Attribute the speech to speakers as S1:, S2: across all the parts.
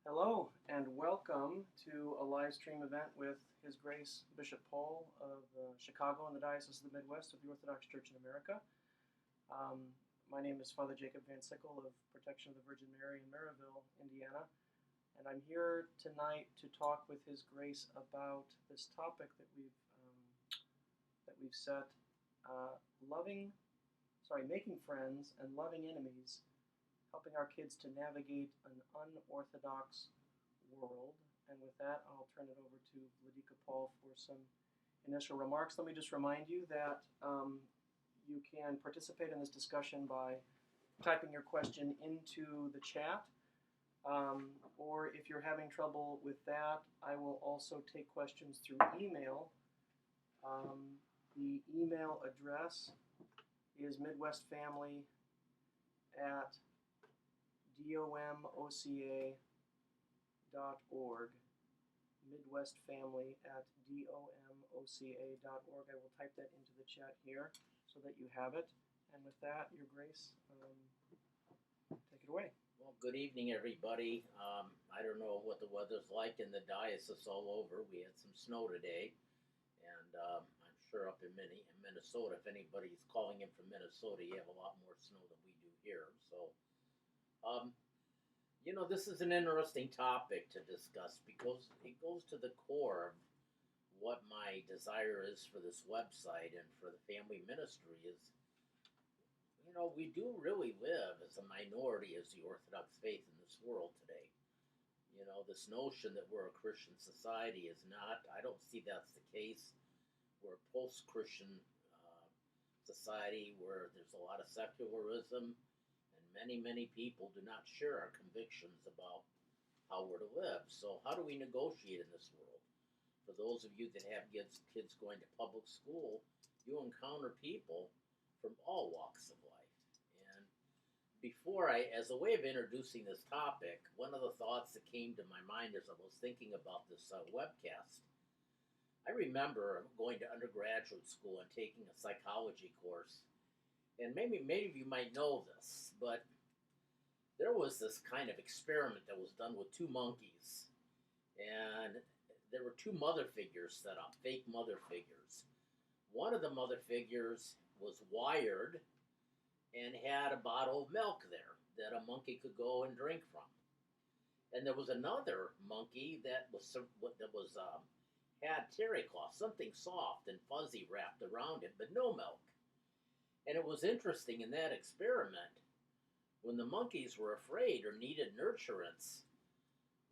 S1: Hello and welcome to a live stream event with His Grace Bishop Paul of Chicago and the Diocese of the Midwest of the Orthodox Church of America. My name is Father Jacob Van Sickle of Protection of the Virgin Mary in Maryville, Indiana, and I'm here tonight to talk with His Grace about this topic that we've set: making friends and loving enemies, helping our kids to navigate an unorthodox world. And with that, I'll turn it over to Vladika Paul for some initial remarks. Let me just remind you that you can participate in this discussion by typing your question into the chat. Or if you're having trouble with that, I will also take questions through email. The email address is midwestfamily@domoca.org. midwestfamily@domoca.org. I will type that into the chat here so that you have it. And with that, Your Grace, take it away.
S2: Well, good evening, everybody. I don't know what the weather's like in the diocese all over. We had some snow today, and I'm sure up in Minnesota, if anybody's calling in from Minnesota, you have a lot more snow than we do here. So, this is an interesting topic to discuss because it goes to the core of what my desire is for this website and for the family ministry is, we do really live as a minority as the Orthodox faith in this world today. This notion that we're a Christian society is not, I don't see that's the case. We're a post-Christian society where there's a lot of secularism, and many people do not share our convictions about how we're to live. So how do we negotiate in this world? For those of you that have kids going to public school, you encounter people from all walks of life. And as a way of introducing this topic, one of the thoughts that came to my mind as I was thinking about this webcast, I remember going to undergraduate school and taking a psychology course, and maybe many of you might know this, but there was this kind of experiment that was done with two monkeys, and there were two mother figures set up, fake mother figures. One of the mother figures was wired and had a bottle of milk there that a monkey could go and drink from. And there was another monkey that had terry cloth, something soft and fuzzy wrapped around it, but no milk. And it was interesting in that experiment, when the monkeys were afraid or needed nurturance,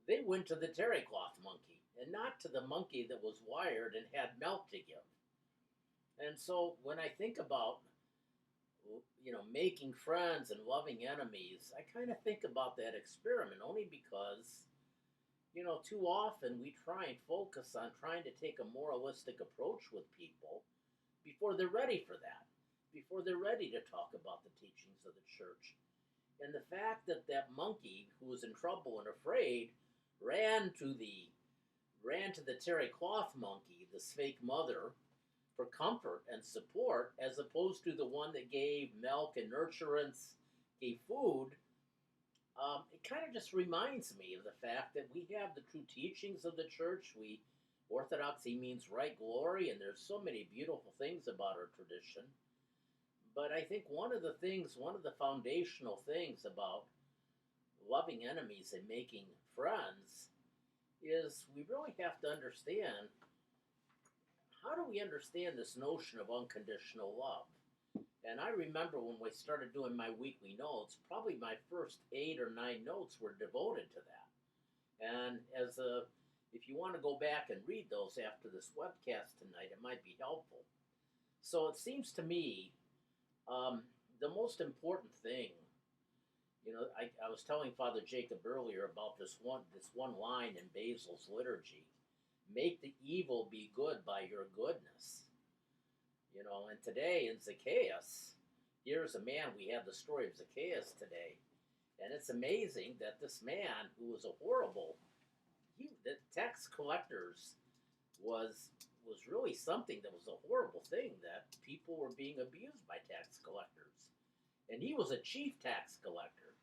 S2: they went to the terry cloth monkey and not to the monkey that was wired and had milk to give. And so when I think about, making friends and loving enemies, I kind of think about that experiment only because, too often we try and focus on trying to take a moralistic approach with people before they're ready for that, before they're ready to talk about the teachings of the church. And the fact that that monkey who was in trouble and afraid ran to the terry cloth monkey, this fake mother, for comfort and support, as opposed to the one that gave milk and nurturance, gave food, it kind of just reminds me of the fact that we have the true teachings of the church. Orthodoxy means right glory, and there's so many beautiful things about our tradition. But I think one of the foundational things about loving enemies and making friends is we really have to understand, how do we understand this notion of unconditional love? And I remember when we started doing my weekly notes, probably my first 8 or 9 notes were devoted to that. And if you want to go back and read those after this webcast tonight, it might be helpful. So it seems to me, the most important thing, I was telling Father Jacob earlier about this one line in Basil's liturgy: make the evil be good by your goodness. And today in Zacchaeus, here's a man, we have the story of Zacchaeus today, and it's amazing that this man who was the tax collectors was really something that was a horrible thing, that people were being abused by tax collectors. And he was a chief tax collector.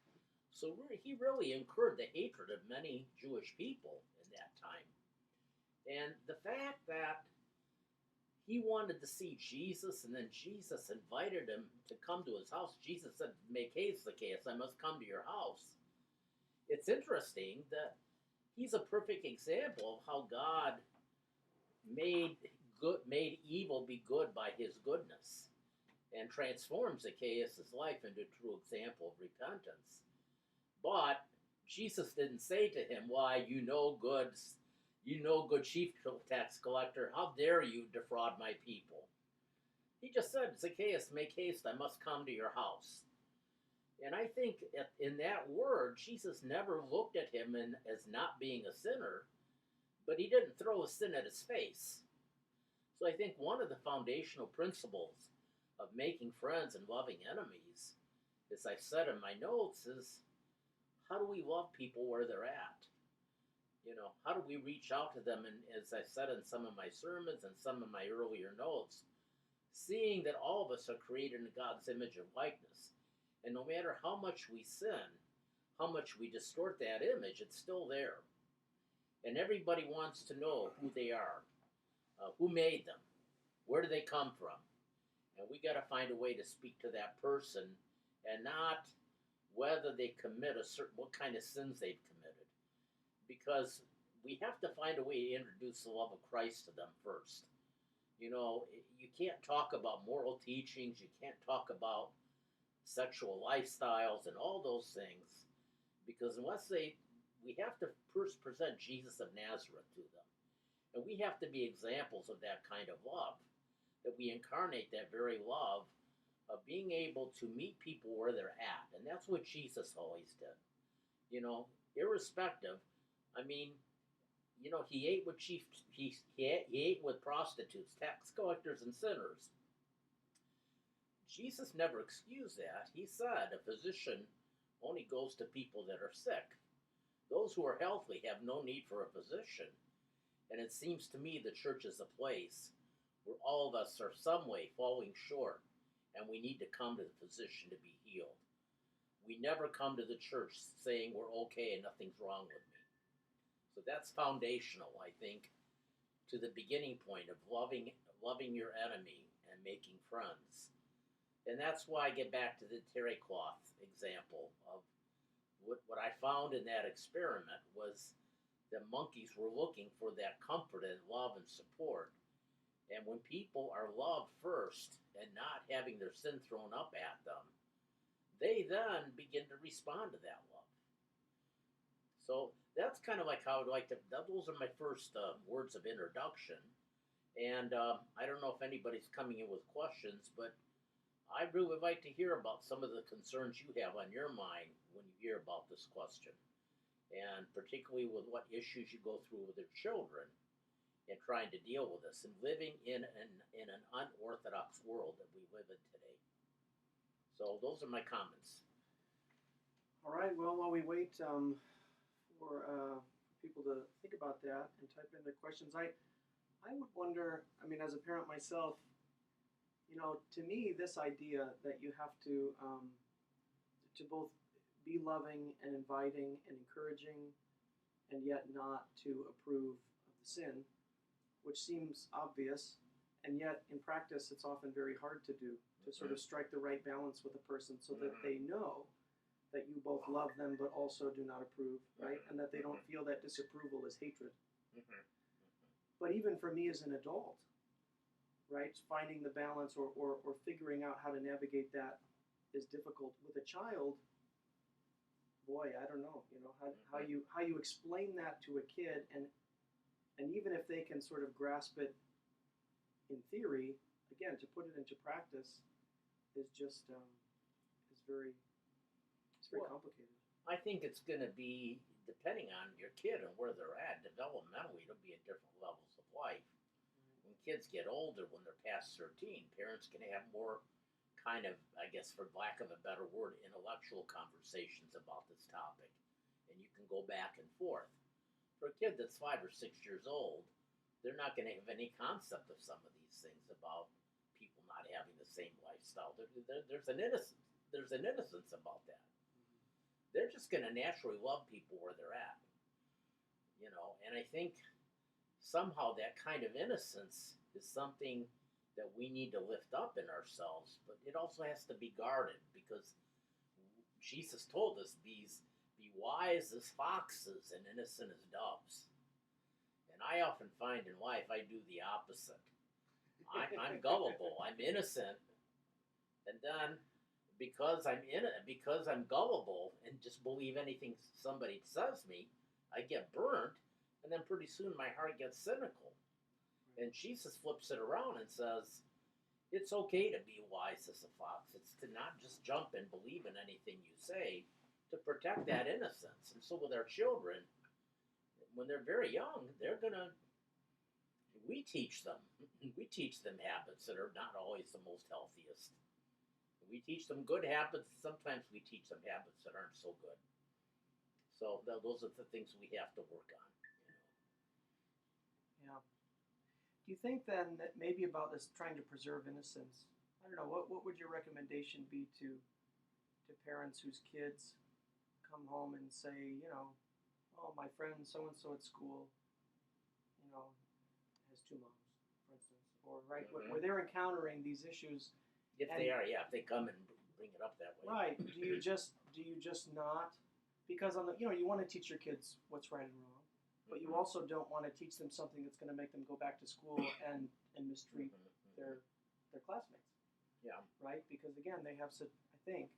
S2: So he really incurred the hatred of many Jewish people in that time. And the fact that he wanted to see Jesus, and then Jesus invited him to come to his house. Jesus said, "Make haste, Zacchaeus, I must come to your house." It's interesting that he's a perfect example of how God made evil be good by his goodness, and transformed Zacchaeus' life into a true example of repentance. But Jesus didn't say to him, "Why, good chief tax collector, how dare you defraud my people?" He just said, "Zacchaeus, make haste, I must come to your house." And I think in that word, Jesus never looked at him as not being a sinner, but he didn't throw a sin at his face. So I think one of the foundational principles of making friends and loving enemies, as I said in my notes, is how do we love people where they're at? How do we reach out to them? And as I said in some of my sermons and some of my earlier notes, seeing that all of us are created in God's image and likeness. And no matter how much we sin, how much we distort that image, it's still there. And everybody wants to know who they are, who made them, where do they come from. And we got to find a way to speak to that person, and not whether they commit what kind of sins they've committed. Because we have to find a way to introduce the love of Christ to them first. You can't talk about moral teachings, you can't talk about sexual lifestyles and all those things, because we have to first present Jesus of Nazareth to them. And we have to be examples of that kind of love, that we incarnate that very love of being able to meet people where they're at. And that's what Jesus always did. Irrespective. He ate with he ate with prostitutes, tax collectors, and sinners. Jesus never excused that. He said a physician only goes to people that are sick. Those who are healthy have no need for a physician. And it seems to me the church is a place where all of us are some way falling short, and we need to come to the physician to be healed. We never come to the church saying we're okay and nothing's wrong with me. So that's foundational, I think, to the beginning point of loving your enemy and making friends. And that's why I get back to the terry cloth example of what I found in that experiment was the monkeys were looking for that comfort and love and support. And when people are loved first and not having their sin thrown up at them, they then begin to respond to that love. So that's kind of like how I'd like to, those are my first words of introduction. And I don't know if anybody's coming in with questions, but I really would like to hear about some of the concerns you have on your mind when you hear about this question. And particularly with what issues you go through with your children and trying to deal with this and living in an unorthodox world that we live in today. So those are my comments.
S1: All right, well, while we wait for people to think about that and type in their questions, I would wonder, as a parent myself, to me, this idea that you have to both be loving and inviting and encouraging, and yet not to approve of the sin, which seems obvious, and yet in practice it's often very hard to do, to sort of strike the right balance with a person so that they know that you both love them but also do not approve, right? And that they don't feel that disapproval as hatred. But even for me as an adult, right, finding the balance or figuring out how to navigate that is difficult. With a child, boy, I don't know, how you explain that to a kid, and even if they can sort of grasp it in theory, again, to put it into practice is just is very complicated.
S2: I think it's going to be, depending on your kid and where they're at, developmentally, it'll be at different levels of life. When kids get older, when they're past 13, parents can have more kind of, I guess for lack of a better word, intellectual conversations about this topic. And you can go back and forth. For a kid that's 5 or 6 years old, they're not going to have any concept of some of these things about people not having the same lifestyle. There's an innocence about that. they're just going to naturally love people where they're at, And I think somehow that kind of innocence is something that we need to lift up in ourselves, but it also has to be guarded because Jesus told us, be wise as foxes and innocent as doves. And I often find in life I do the opposite. I'm gullible. I'm innocent, and then because I'm gullible and just believe anything somebody says me, I get burnt, and then pretty soon my heart gets cynical. And Jesus flips it around and says, it's okay to be wise as a fox. It's to not just jump and believe in anything you say, to protect that innocence. And so with our children, when they're very young, we teach them habits that are not always the most healthiest. We teach them good habits. Sometimes we teach them habits that aren't so good. So those are the things we have to work on.
S1: Yeah. Do you think then that maybe about this trying to preserve innocence? I don't know. What would your recommendation be to parents whose kids come home and say, oh, my friend so and so at school, has two moms, for instance, or right where they're encountering these issues.
S2: If they come and bring it up that way.
S1: Right. Do you just not? Because you want to teach your kids what's right and wrong, but you also don't want to teach them something that's going to make them go back to school and mistreat their classmates.
S2: Yeah.
S1: Right. Because again, they have they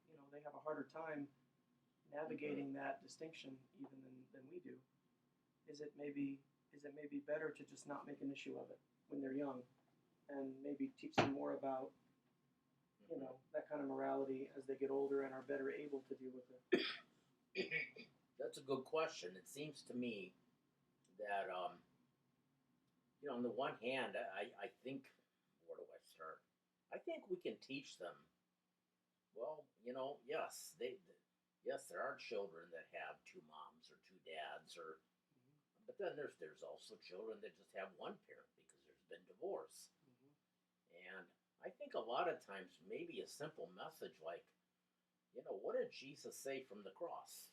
S1: have a harder time navigating that distinction even than we do. Is it maybe better to just not make an issue of it when they're young, and maybe teach them more about that kind of morality as they get older and are better able to deal with it?
S2: That's a good question. It seems to me that, on the one hand, I think, where do I start? I think we can teach them, well, yes, there are children that have two moms or two dads, but then there's also children that just have one parent because there's been divorce. And I think a lot of times maybe a simple message like, what did Jesus say from the cross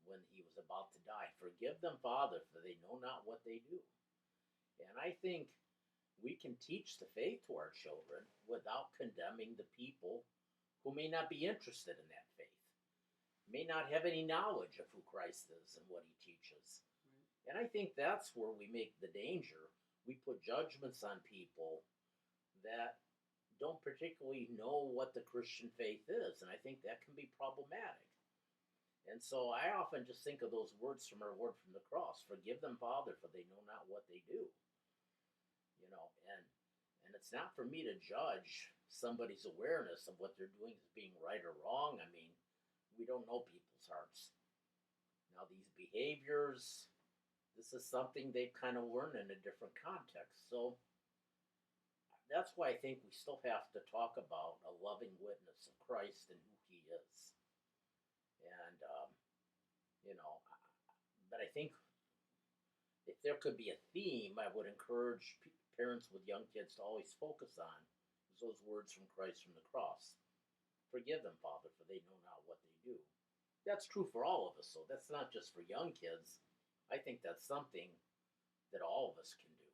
S2: when he was about to die? Forgive them, Father, for they know not what they do. And I think we can teach the faith to our children without condemning the people who may not be interested in that faith, may not have any knowledge of who Christ is and what he teaches. And I think that's where we make the danger. We put judgments on people that don't particularly know what the Christian faith is, and I think that can be problematic. And so I often just think of those words from our Lord from the cross: forgive them, Father, for they know not what they do. And it's not for me to judge somebody's awareness of what they're doing as being right or wrong. I mean, we don't know people's hearts. Now, these behaviors, this is something they've kind of learned in a different context. So that's why I think we still have to talk about a loving witness of Christ and who he is. And, but I think if there could be a theme, I would encourage parents with young kids to always focus on is those words from Christ from the cross. Forgive them, Father, for they know not what they do. That's true for all of us, so that's not just for young kids. I think that's something that all of us can do,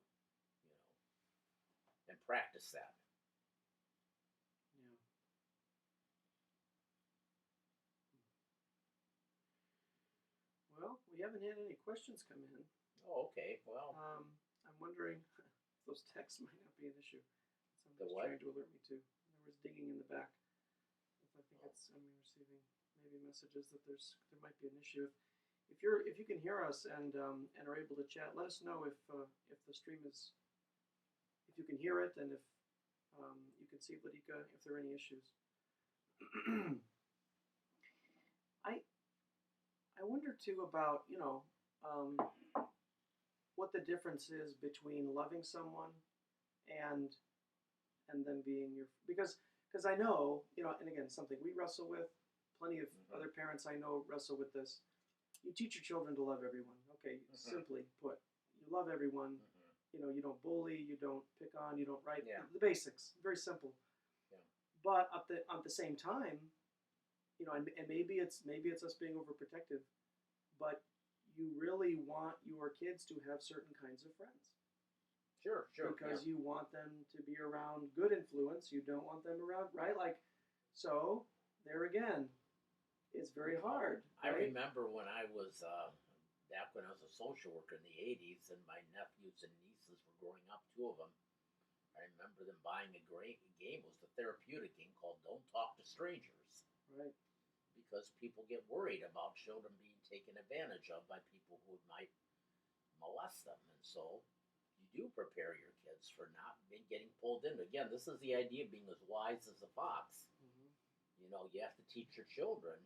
S2: and practice that.
S1: Yeah. Well, we haven't had any questions come in.
S2: Oh, okay. Well,
S1: I'm wondering if those texts might not be an issue.
S2: The
S1: Somebody's
S2: what?
S1: trying to alert me to. There was digging in the back. I think I'm receiving maybe messages that there might be an issue. If you can hear us and are able to chat, let us know if the stream is, if you can hear it, and if you can see Vladika, if there are any issues. I wonder too about what the difference is between loving someone and them being your, because I know, and again, something we wrestle with. Plenty of other parents I know wrestle with this. You teach your children to love everyone. Okay, simply put, you love everyone. You don't bully, you don't pick on, you don't write. Yeah. The basics, very simple. Yeah. But at the same time, and maybe it's us being overprotective, but you really want your kids to have certain kinds of friends
S2: Sure, sure, yeah.
S1: because you want them to be around good influence. You don't want them around, right? Like, so there again, it's very hard.
S2: I
S1: Right?
S2: remember when I was back when I was a social worker in the '80s, and my nephews and nieces were growing up. Two of them. I remember them buying a great game. It was a therapeutic game called "Don't Talk to Strangers,"
S1: Right.
S2: because people get worried about children being taken advantage of by people who might molest them, and so you do prepare your kids for not getting pulled in. Again, this is the idea of being as wise as a fox.
S1: Mm-hmm.
S2: You have to teach your children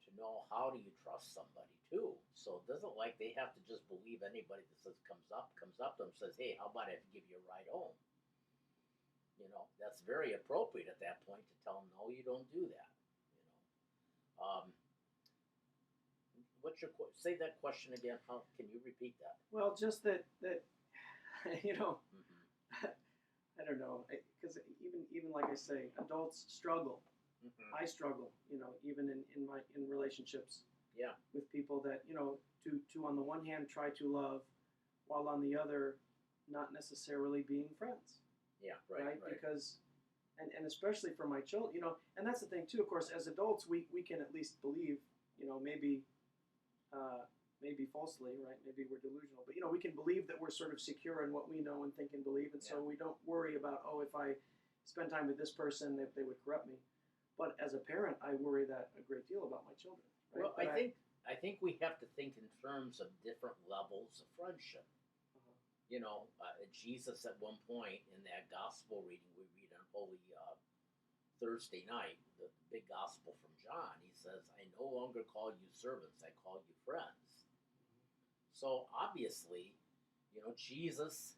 S2: to know how do you trust somebody too. So it doesn't like they have to just believe anybody that comes up to them and says, "Hey, how about I give you a ride home?" That's very appropriate at that point to tell them, "No, you don't do that." What's your say that question again? How can you repeat that?
S1: Well, just that you know,
S2: Mm-hmm.
S1: I don't know, because even like I say, adults struggle.
S2: Mm-hmm.
S1: I struggle, even in relationships
S2: Yeah.
S1: with people that to on the one hand try to love, while on the other not necessarily being friends,
S2: Yeah. Right. Right.
S1: Because and especially for my children, and that's the thing too. Of course, as adults, we can at least believe, maybe maybe falsely, right? Maybe we're delusional, but we can believe that we're sort of secure in what we know and think and believe, and so we don't worry about, if I spend time with this person, they would corrupt me. But as a parent, I worry that a great deal about my children. Right?
S2: Well, I think we have to think in terms of different levels of friendship. Jesus at one point in that gospel reading we read on Holy Thursday night, the big gospel from John, he says, "I no longer call you servants; I call you friends." So obviously, Jesus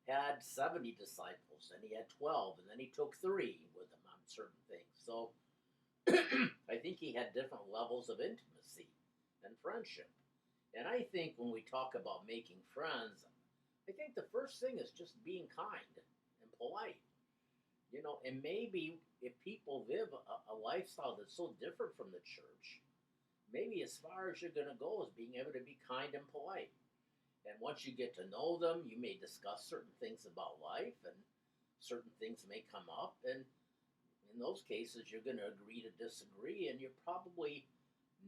S2: had 70 disciples, and he had 12, and then he took 3 with him on certain things. So I think he had different levels of intimacy and friendship. And I think when we talk about making friends, I think the first thing is just being kind and polite. And maybe if people live a lifestyle that's so different from the church, maybe as far as you're going to go is being able to be kind and polite. And once you get to know them, you may discuss certain things about life, and certain things may come up. And in those cases, you're going to agree to disagree, and you're probably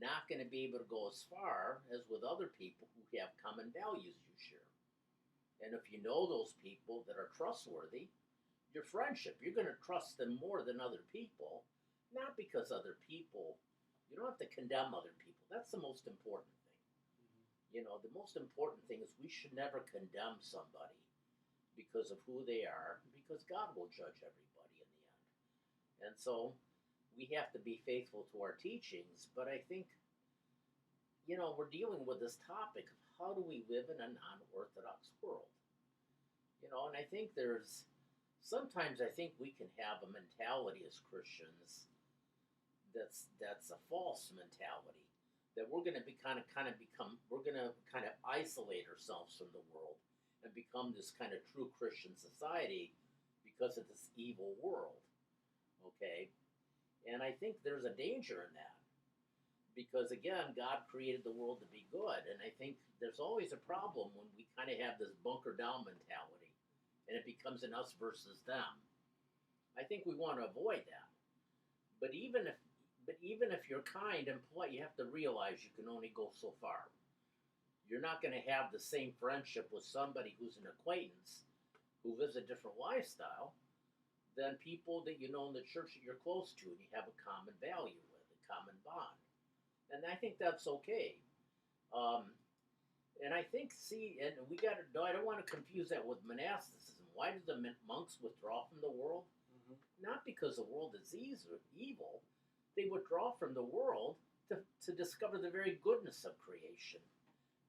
S2: not going to be able to go as far as with other people who have common values you share. And if you know those people that are trustworthy, your friendship, you're going to trust them more than other people, not because other people, you don't have to condemn other people. That's the most important thing. The most important thing is we should never condemn somebody because of who they are, because God will judge everybody in the end. And so we have to be faithful to our teachings, but I think, we're dealing with this topic of how do we live in a non-Orthodox world? And I think sometimes I think we can have a mentality as Christians that's a false mentality, that we're going to we're going to kind of isolate ourselves from the world and become this kind of true Christian society because of this evil world. Okay? And I think there's a danger in that. Because again, God created the world to be good, and I think there's always a problem when we kind of have this bunker down mentality, and it becomes an us versus them. I think we want to avoid that. But even if you're kind and polite, you have to realize you can only go so far. You're not going to have the same friendship with somebody who's an acquaintance who lives a different lifestyle than people that you know in the church that you're close to and you have a common value with, a common bond. And I think that's okay. And I think, and I don't want to confuse that with monasticism. Why do the monks withdraw from the world?
S1: Mm-hmm.
S2: Not because the world is evil. They withdraw from the world to discover the very goodness of creation,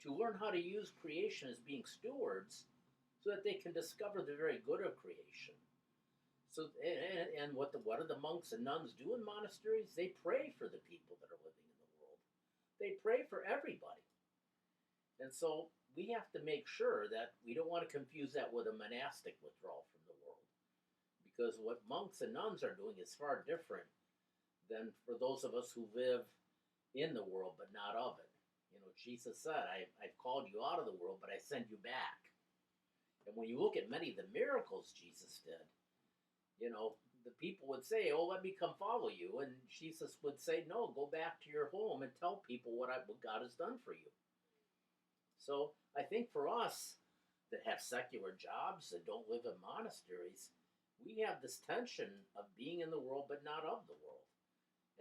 S2: to learn how to use creation as being stewards so that they can discover the very good of creation. So, and what do the monks and nuns do in monasteries? They pray for the people that are living in the world. They pray for everybody. And so we have to make sure that we don't want to confuse that with a monastic withdrawal from the world. Because what monks and nuns are doing is far different than for those of us who live in the world but not of it. Jesus said, I've called you out of the world, but I send you back. And when you look at many of the miracles Jesus did, the people would say, oh, let me come follow you. And Jesus would say, no, go back to your home and tell people what God has done for you. So I think for us that have secular jobs and don't live in monasteries, we have this tension of being in the world but not of the world.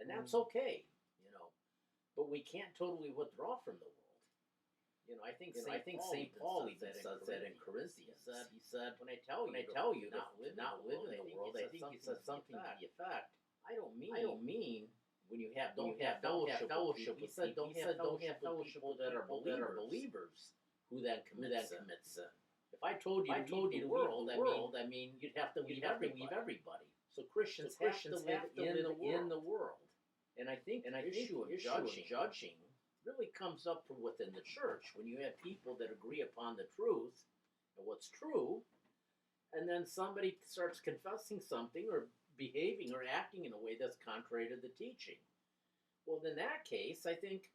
S2: And that's okay, but we can't totally withdraw from the world. I think St. Paul even says that in Corinthians. He said, when I tell you not live in the world, I think he says something to the effect, I don't mean when you don't have fellowship with people. He said don't have fellowship with people that are believers who then commit sin. If I told you to leave the world, I mean you'd have to leave everybody. So Christians have to live in the world. And I think the issue of judging really comes up from within the church when you have people that agree upon the truth and what's true, and then somebody starts confessing something or behaving or acting in a way that's contrary to the teaching. Well, in that case, I think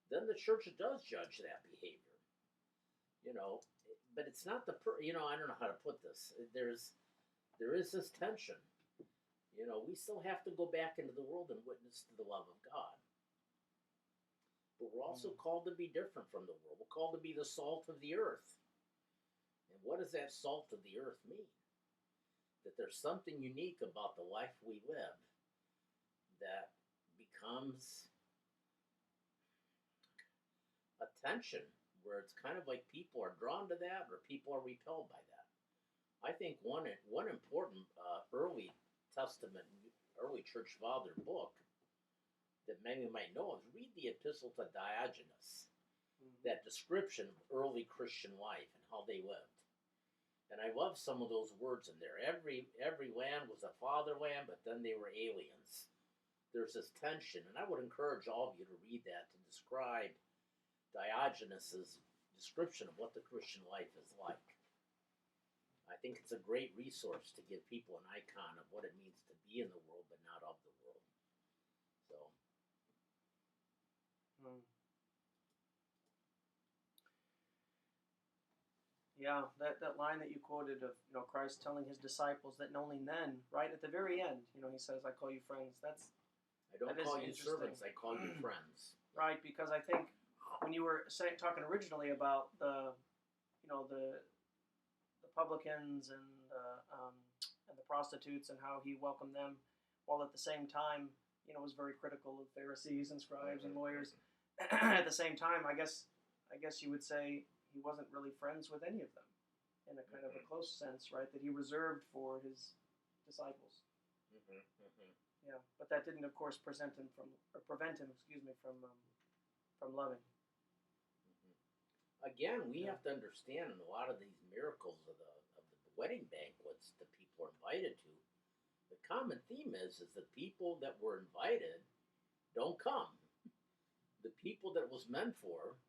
S2: then the church does judge that behavior. But it's not I don't know how to put this. There is this tension. We still have to go back into the world and witness to the love of God. But we're also called to be different from the world. We're called to be the salt of the earth. And what does that salt of the earth mean? That there's something unique about the life we live that becomes a tension where it's kind of like people are drawn to that or people are repelled by that. I think one important early Testament, early church father book that many might know is read the Epistle to Diogenes, that description of early Christian life and how they lived. And I love some of those words in there. Every land was a fatherland, but then they were aliens. There's this tension, and I would encourage all of you to read that to describe Diogenes' description of what the Christian life is like. I think it's a great resource to give people an icon of what it means to be in the world but not of the world. So.
S1: Yeah, that line that you quoted of Christ telling his disciples that only then, right at the very end, he says, "I call you friends." I
S2: don't call you servants; I call you friends.
S1: Right, because I think when you were talking originally about the publicans and the prostitutes and how he welcomed them, while at the same time, was very critical of Pharisees and scribes and lawyers. At the same time, I guess you would say he wasn't really friends with any of them, in a kind of a close sense, right? That he reserved for his disciples. Yeah, but that didn't, of course, prevent him from loving.
S2: Again, we have to understand in a lot of these miracles of the wedding banquets that people are invited to, the common theme is the people that were invited don't come. The people that it was meant for,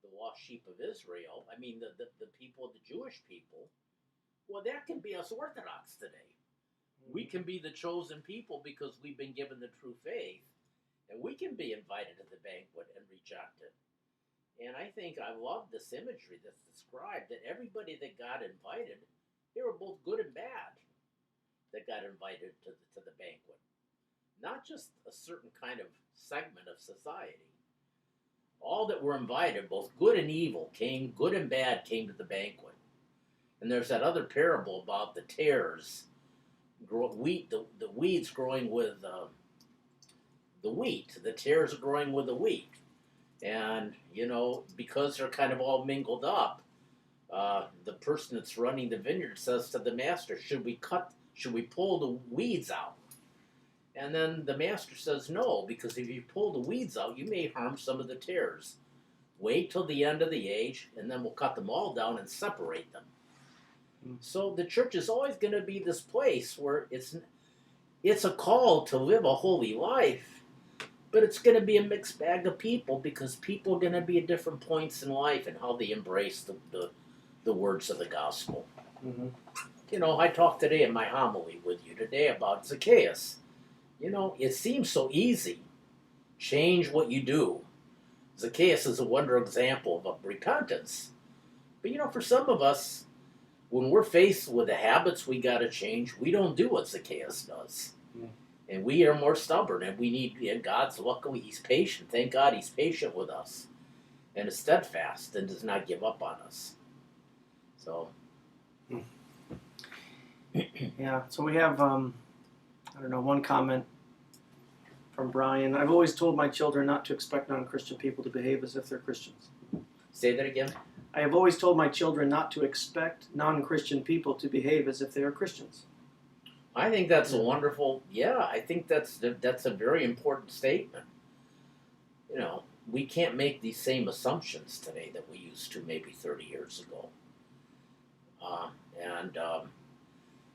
S2: the lost sheep of Israel, I mean the people, the Jewish people, well, that can be us Orthodox today. We can be the chosen people because we've been given the true faith, and we can be invited to the banquet and reject it. And I think I love this imagery that's described, that everybody that got invited, they were both good and bad that got invited to the banquet. Not just a certain kind of segment of society. All that were invited, both good and evil, good and bad came to the banquet. And there's that other parable about the tares, the weeds growing with the wheat. The tares are growing with the wheat. And, because they're kind of all mingled up, the person that's running the vineyard says to the master, should we pull the weeds out? And then the master says, no, because if you pull the weeds out, you may harm some of the tares. Wait till the end of the age, and then we'll cut them all down and separate them. So the church is always going to be this place where it's a call to live a holy life, but it's going to be a mixed bag of people, because people are going to be at different points in life and how they embrace the words of the gospel. I talked today in my homily with you today about Zacchaeus. It seems so easy. Change what you do. Zacchaeus is a wonderful example of repentance. But for some of us, when we're faced with the habits we got to change, we don't do what Zacchaeus does.
S1: Mm.
S2: And we are more stubborn, and we need, and God's luckily, He's patient. Thank God He's patient with us and is steadfast and does not give up on us. So.
S1: Yeah, so we have, one comment from Brian. I've always told my children not to expect non-Christian people to behave as if they're Christians.
S2: Say that again?
S1: I have always told my children not to expect non-Christian people to behave as if they are Christians.
S2: I think that's a wonderful, I think that's a very important statement. We can't make these same assumptions today that we used to maybe 30 years ago.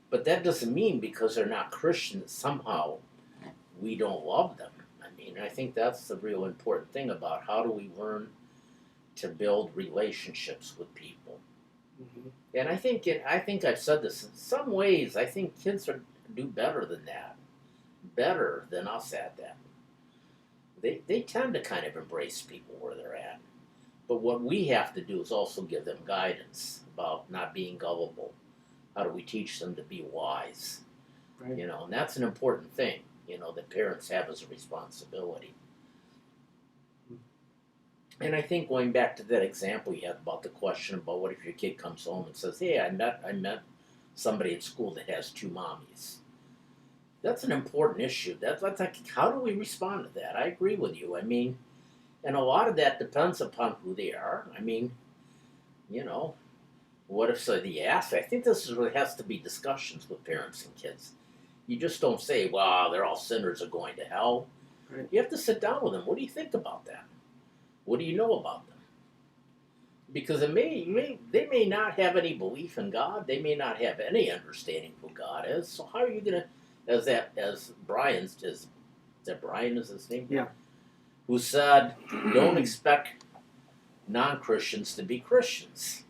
S2: But that doesn't mean because they're not Christians, somehow we don't love them. I think that's the real important thing about how do we learn to build relationships with people.
S1: Mm-hmm.
S2: And I think I've said this in some ways. I think kids do better than that, better than us at that. They tend to kind of embrace people where they're at. But what we have to do is also give them guidance about not being gullible. How do we teach them to be wise?
S1: Right.
S2: And that's an important thing, that parents have as a responsibility. And I think going back to that example you had about the question about what if your kid comes home and says, hey, I met somebody at school that has 2 mommies. That's an important issue. That's like, how do we respond to that? I agree with you. And a lot of that depends upon who they are. What if they ask? I think this really has to be discussions with parents and kids. You just don't say, wow, they're all sinners are going to hell.
S1: Right.
S2: You have to sit down with them. What do you think about that? What do you know about them? Because they may not have any belief in God. They may not have any understanding of who God is. So how are you going to, as Brian's, is that Brian is his name?
S1: Yeah.
S2: Who said, don't expect non-Christians to be Christians.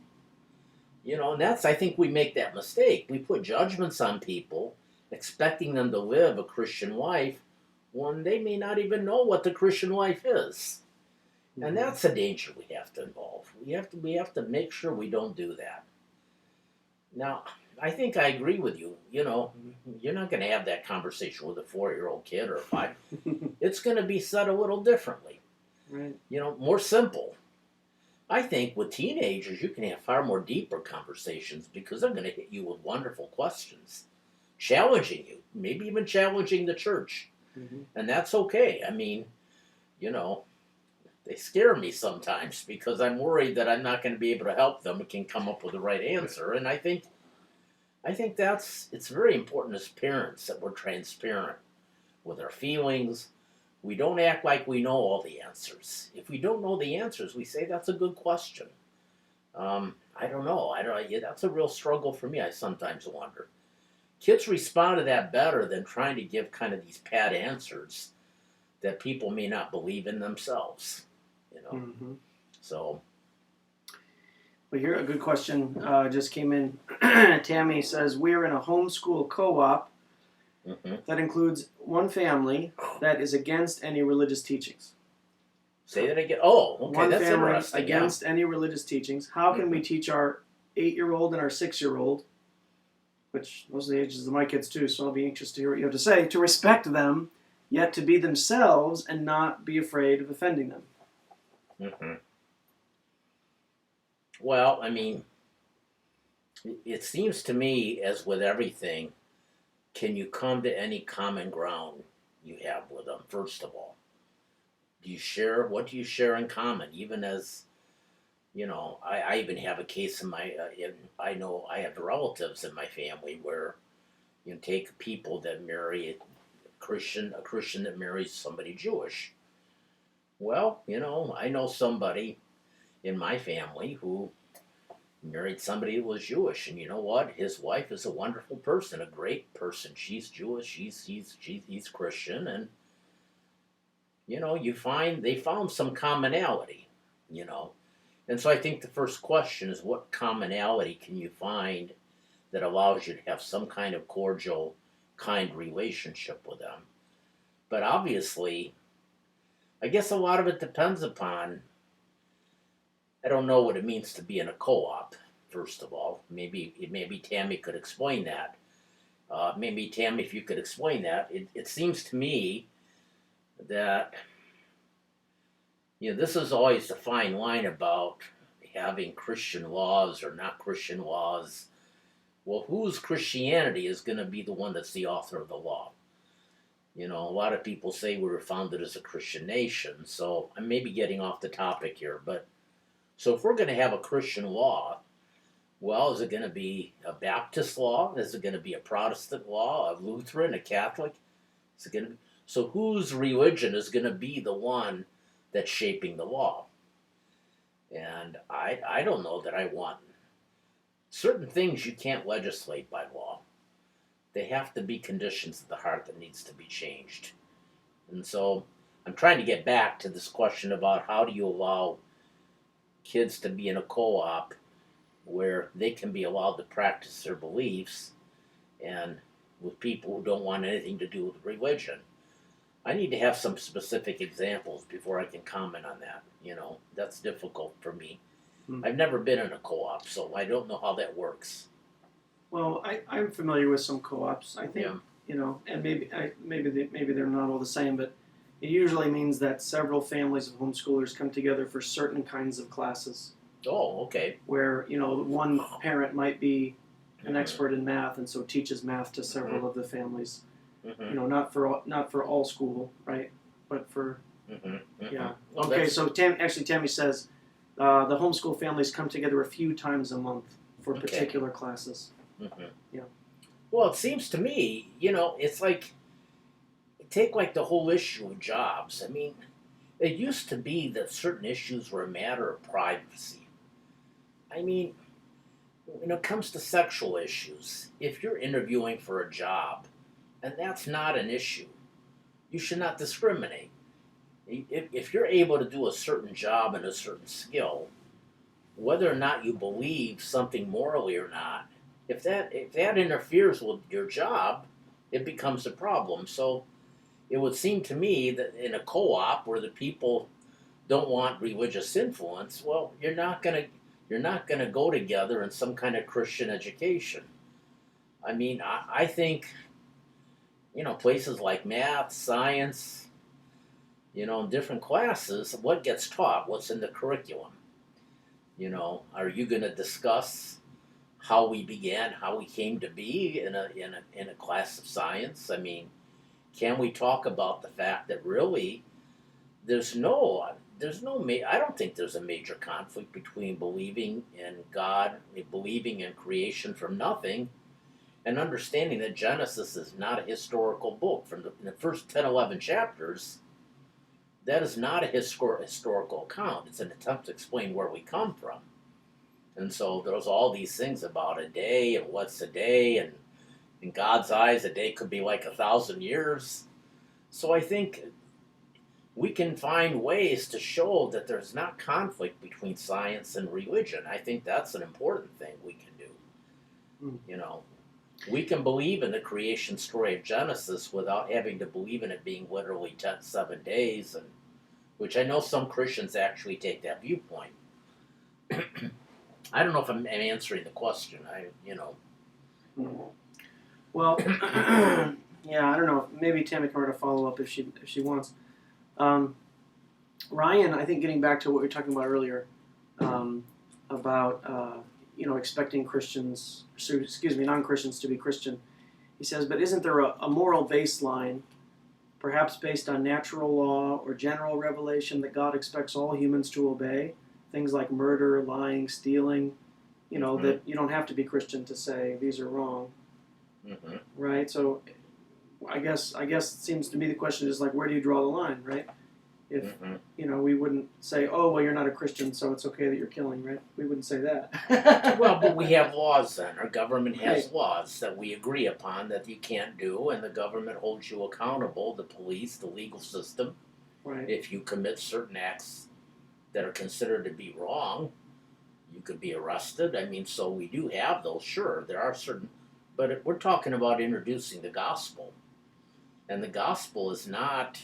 S2: And I think we make that mistake. We put judgments on people, expecting them to live a Christian life when they may not even know what the Christian life is. Mm-hmm. And that's a danger we have to involve. We have to make sure we don't do that. Now, I think I agree with you. You're not going to have that conversation with a 4-year-old kid or a 5. It's going to be said a little differently.
S1: Right.
S2: More simple. I think with teenagers, you can have far more deeper conversations because they're going to hit you with wonderful questions, challenging you, maybe even challenging the church.
S1: Mm-hmm.
S2: And that's okay. They scare me sometimes because I'm worried that I'm not going to be able to help them and can come up with the right answer. And I think it's very important as parents that we're transparent with our feelings. We don't act like we know all the answers. If we don't know the answers, we say that's a good question. I don't know. That's a real struggle for me. I sometimes wonder. Kids respond to that better than trying to give kind of these pat answers that people may not believe in themselves.
S1: Mm-hmm.
S2: So.
S1: Well, here a good question just came in. Tammy says, we're in a homeschool co-op that includes one family that is against any religious teachings.
S2: Say that again. Oh, okay,
S1: one
S2: that's
S1: family
S2: interesting.
S1: Against any religious teachings. How can we teach our 8-year-old and our 6-year-old, which those are the ages of my kids too, so I'll be anxious to hear what you have to say, to respect them, yet to be themselves and not be afraid of offending them?
S2: Mm-hmm. Well, it seems to me, as with everything, can you come to any common ground you have with them, first of all? What do you share in common? Even as, I even have a case in I know I have relatives in my family where take people that marry a Christian that marries somebody Jewish. Well, I know somebody in my family who married somebody who was Jewish, and you know what? His wife is a wonderful person, a great person. She's Jewish, he's Christian, and they found some commonality, and so I think the first question is, what commonality can you find that allows you to have some kind of cordial, kind relationship with them? But obviously, I guess a lot of it depends upon. I don't know what it means to be in a co-op. First of all, maybe Tammy could explain that. Maybe Tammy, if you could explain that, it seems to me that this is always a fine line about having Christian laws or not Christian laws. Well, whose Christianity is going to be the one that's the author of the law? A lot of people say we were founded as a Christian nation, so I may be getting off the topic here, but so if we're going to have a Christian law, well, is it going to be a Baptist law? Is it going to be a Protestant law, a Lutheran, a Catholic? Is it going to be, so whose religion is going to be the one that's shaping the law? And I don't know that I want certain things you can't legislate by law. They have to be conditions of the heart that needs to be changed. And so I'm trying to get back to this question about how do you allow kids to be in a co-op where they can be allowed to practice their beliefs and with people who don't want anything to do with religion. I need to have some specific examples before I can comment on that. That's difficult for me. I've never been in a co-op, so I don't know how that works.
S1: Well, I'm familiar with some co-ops. I think, and maybe they're not all the same, but it usually means that several families of homeschoolers come together for certain kinds of classes.
S2: Oh, okay.
S1: Where, one parent might be an expert in math and so teaches math to several of the families. Not for all school, right? But for yeah.
S2: Well,
S1: okay, so Tammy says the homeschool families come together a few times a month for particular classes. Yeah.
S2: Well, it seems to me, it's like take like the whole issue of jobs. I mean, it used to be that certain issues were a matter of privacy. I mean, when it comes to sexual issues, if you're interviewing for a job and that's not an issue, you should not discriminate. If you're able to do a certain job and a certain skill, whether or not you believe something morally or not, if that interferes with your job, it becomes a problem. So it would seem to me that in a co-op where the people don't want religious influence, well, you're not gonna go together in some kind of Christian education. I mean, I think places like math, science, in different classes, what gets taught, what's in the curriculum. Are you going to discuss how we began, how we came to be in a class of science? I mean, can we talk about the fact that really I don't think there's a major conflict between believing in God, believing in creation from nothing, and understanding that Genesis is not a historical book. From the first 10, 11 chapters, that is not a historical account. It's an attempt to explain where we come from. And so there's all these things about a day and what's a day, and in God's eyes, a day could be like 1,000 years. So I think we can find ways to show that there's not conflict between science and religion. I think that's an important thing we can do. We can believe in the creation story of Genesis without having to believe in it being literally 7 days, and which I know some Christians actually take that viewpoint. I don't know if I'm answering the question.
S1: Well, yeah, I don't know. Maybe Tammy can write a follow up if she wants. Ryan, I think getting back to what we were talking about earlier, about expecting non-Christians to be Christian. He says, but isn't there a moral baseline, perhaps based on natural law or general revelation, that God expects all humans to obey? Things like murder, lying, stealing, that you don't have to be Christian to say these are wrong. Right? So I guess it seems to me the question is like, where do you draw the line, right? If, we wouldn't say, oh, well, you're not a Christian, so it's okay that you're killing, right? We wouldn't say that.
S2: Well, but we have laws then. Our government has laws that we agree upon that you can't do, and the government holds you accountable, the police, the legal system.
S1: Right.
S2: If you commit certain acts that are considered to be wrong, you could be arrested. I mean, so we do have those, sure. There are certain, but we're talking about introducing the gospel. And the gospel is not.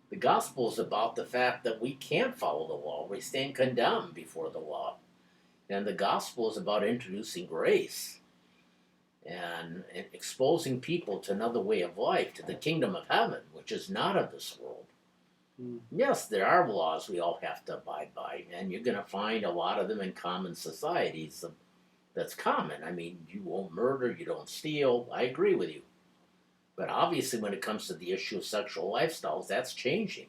S2: The gospel is about the fact that we can't follow the law. We stand condemned before the law. And the gospel is about introducing grace and exposing people to another way of life, to the kingdom of heaven, which is not of this world. Yes, there are laws we all have to abide by, and you're going to find a lot of them in common societies. That's common. I mean, you won't murder, you don't steal. I agree with you. But obviously, when it comes to the issue of sexual lifestyles, that's changing.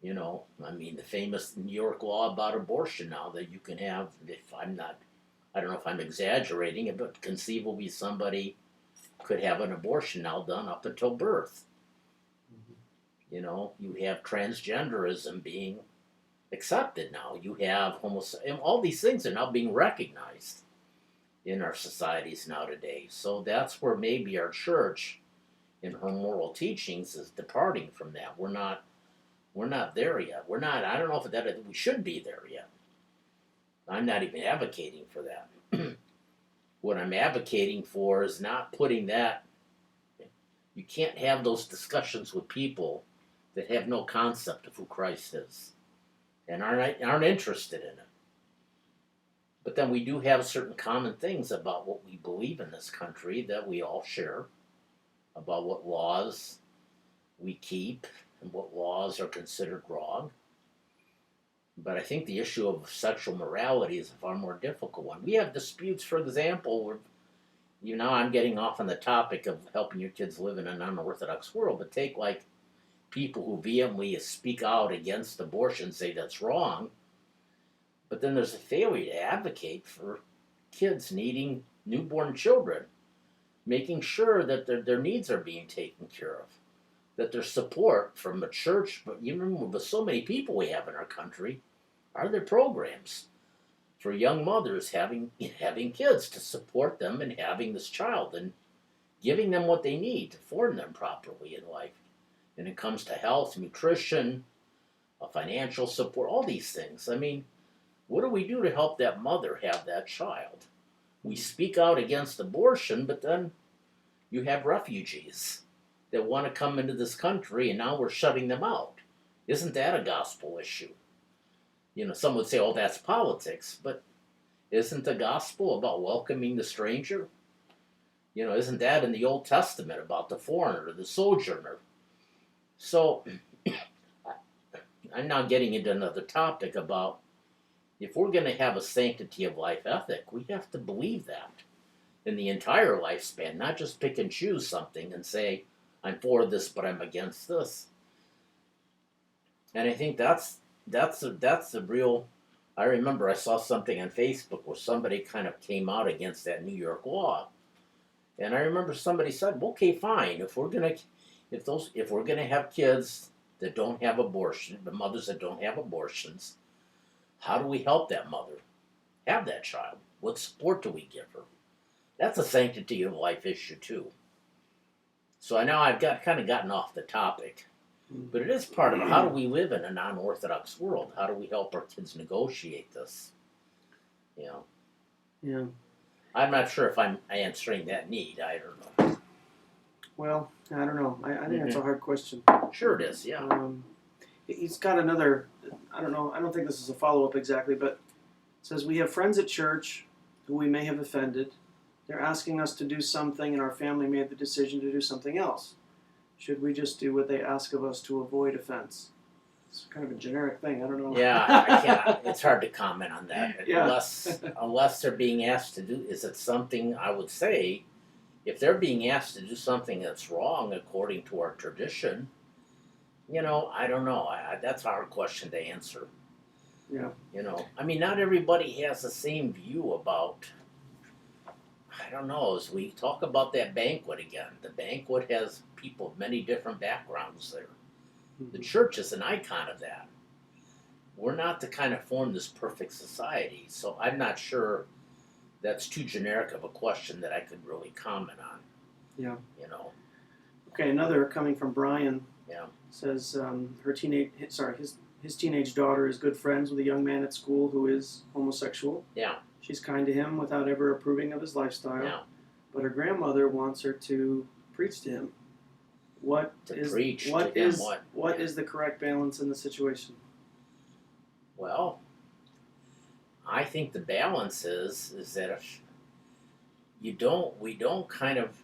S2: You know, I mean, the famous New York law about abortion now that you can have, I don't know if I'm exaggerating it, but conceivably somebody could have an abortion now done up until birth. You know, you have transgenderism being accepted now. You have all these things are now being recognized in our societies now today. So that's where maybe our church, in her moral teachings, is departing from that. We're not there yet. I don't know if we should be there yet. I'm not even advocating for that. What I'm advocating for is not putting that. You can't have those discussions with people that have no concept of who Christ is and aren't interested in it. But then we do have certain common things about what we believe in this country that we all share, about what laws we keep and what laws are considered wrong. But I think the issue of sexual morality is a far more difficult one. We have disputes, for example, where, I'm getting off on the topic of helping your kids live in an unorthodox world, but take like people who vehemently speak out against abortion, say that's wrong, but then there's a failure to advocate for kids needing newborn children, making sure that their needs are being taken care of, that there's support from a church, but even with so many people we have in our country, are there programs for young mothers having kids to support them and having this child and giving them what they need to form them properly in life. And it comes to health, nutrition, financial support, all these things. I mean, what do we do to help that mother have that child? We speak out against abortion, but then you have refugees that want to come into this country, and now we're shutting them out. Isn't that a gospel issue? Some would say, oh, that's politics, but isn't the gospel about welcoming the stranger? Isn't that in the Old Testament about the foreigner, the sojourner? So I'm now getting into another topic about if we're going to have a sanctity of life ethic, we have to believe that in the entire lifespan, not just pick and choose something and say, I'm for this, but I'm against this. And I think that's the real. I remember I saw something on Facebook where somebody kind of came out against that New York law, and I remember somebody said, well, "Okay, fine. If we're gonna have kids that don't have abortion, the mothers that don't have abortions, how do we help that mother have that child? What support do we give her?" That's a sanctity of life issue too. So I know I've gotten off the topic, but it is part of it. How do we live in a non-Orthodox world? How do we help our kids negotiate this?
S1: Yeah.
S2: I'm not sure if I'm answering that need. I don't know.
S1: Well, I don't know. I think that's a hard question.
S2: Sure it is, yeah.
S1: He's got another, I don't know, I don't think this is a follow-up exactly, but it says, we have friends at church who we may have offended. They're asking us to do something, and our family made the decision to do something else. Should we just do what they ask of us to avoid offense? It's kind of a generic thing. I don't know.
S2: Yeah, I can't. It's hard to comment on that.
S1: Yeah.
S2: Unless they're being asked to do. Is it something? I would say, if they're being asked to do something that's wrong according to our tradition, I don't know. That's a hard question to answer.
S1: Yeah.
S2: I mean, not everybody has the same view about. I don't know, as we talk about that banquet again, the banquet has people of many different backgrounds there. The church is an icon of that. We're not to kind of form this perfect society, so I'm not sure that's too generic of a question that I could really comment on.
S1: Yeah.
S2: Okay,
S1: another coming from Brian.
S2: Yeah.
S1: Says his teenage daughter is good friends with a young man at school who is homosexual.
S2: Yeah.
S1: She's kind to him without ever approving of his lifestyle.
S2: Yeah.
S1: But her grandmother wants her to preach to him. What
S2: to
S1: is
S2: preach
S1: what
S2: to him
S1: is what is the correct balance in the situation?
S2: Well, I think the balance is that if we don't kind of,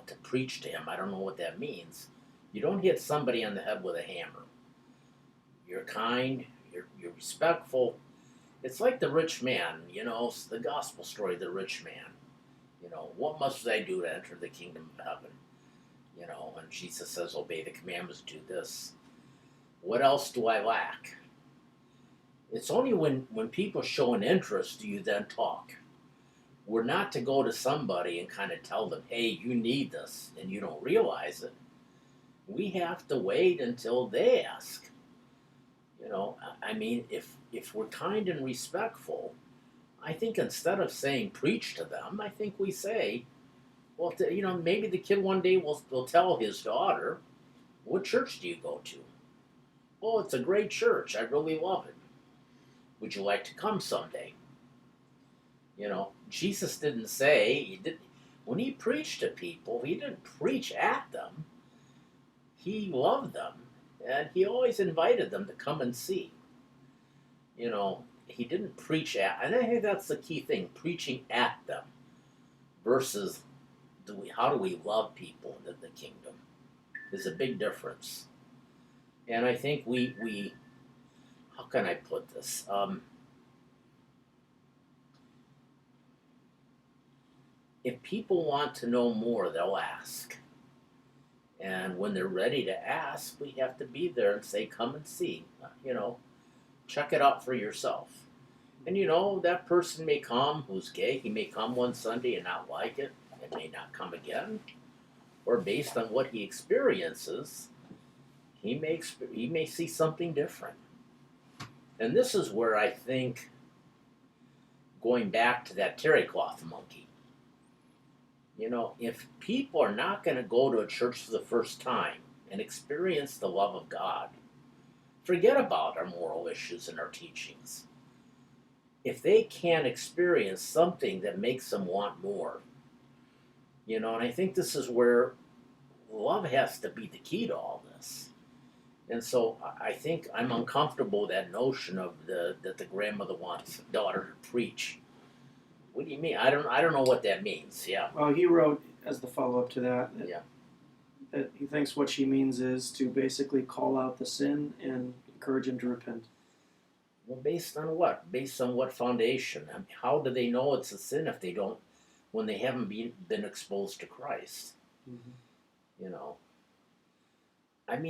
S2: to preach to him. I don't know what that means. You don't hit somebody on the head with a hammer. You're kind. You're respectful. It's like the rich man. The gospel story of the rich man. What must I do to enter the kingdom of heaven? And Jesus says, obey the commandments, do this. What else do I lack? It's only when people show an interest do you then talk. We're not to go to somebody and kind of tell them, hey, you need this, and you don't realize it. We have to wait until they ask. If we're kind and respectful, I think instead of saying preach to them, I think we say, well, maybe the kid one day will tell his daughter, what church do you go to? Oh, it's a great church. I really love it. Would you like to come someday? Jesus didn't say, when he preached to people, he didn't preach at them. He loved them, and he always invited them to come and see. He didn't preach at, and I think that's the key thing, preaching at them versus how do we love people in the kingdom is a big difference. And I think we how can I put this? If people want to know more, they'll ask. And when they're ready to ask, we have to be there and say, come and see. Check it out for yourself. And that person may come who's gay. He may come one Sunday and not like it and may not come again. Or based on what he experiences, he may see something different. And this is where I think, going back to that terry cloth monkey, if people are not going to go to a church for the first time and experience the love of God, forget about our moral issues and our teachings. If they can't experience something that makes them want more, and I think this is where love has to be the key to all this. And so I think I'm uncomfortable with that notion of that the grandmother wants the daughter to preach. What do you mean? I don't know what that means. Yeah.
S1: Well, he wrote as the follow-up to that
S2: Yeah.
S1: that he thinks what she means is to basically call out the sin and encourage him to repent.
S2: Well, based on what? Based on what foundation? I mean, how do they know it's a sin if they don't, when they haven't been exposed to Christ?
S1: Mm-hmm.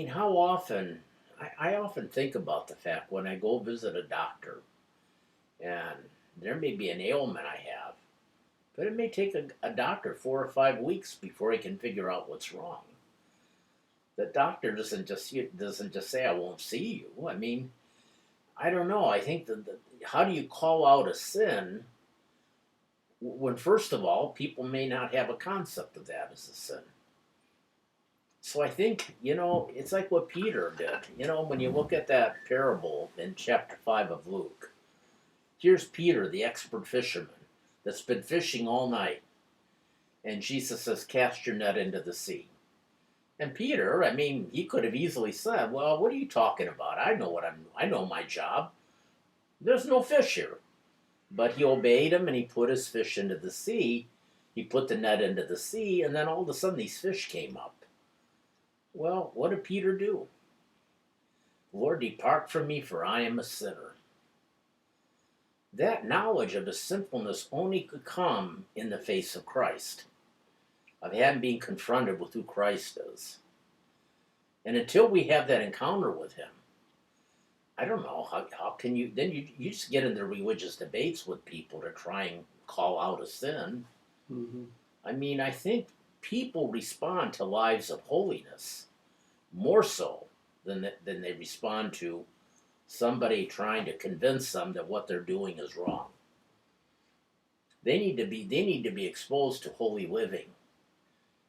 S2: How often? I often think about the fact when I go visit a doctor, and there may be an ailment I have, but it may take a doctor 4 or 5 weeks before he can figure out what's wrong. The doctor doesn't just say, I won't see you. I don't know. I think how do you call out a sin when, first of all, people may not have a concept of that as a sin? So I think, it's like what Peter did. When you look at that parable in chapter 5 of Luke, here's Peter, the expert fisherman, that's been fishing all night. And Jesus says, cast your net into the sea. And Peter, he could have easily said, well, what are you talking about? I know my job. There's no fish here. But he obeyed him and he put his fish into the sea. He put the net into the sea, and then all of a sudden these fish came up. Well, what did Peter do? Lord, depart from me, for I am a sinner. That knowledge of his sinfulness only could come in the face of Christ, of him being confronted with who Christ is. And until we have that encounter with him, I don't know, how can you, then you just get into religious debates with people to try and call out a sin.
S1: Mm-hmm.
S2: I think people respond to lives of holiness more so than they respond to somebody trying to convince them that what they're doing is wrong. They need to be exposed to holy living.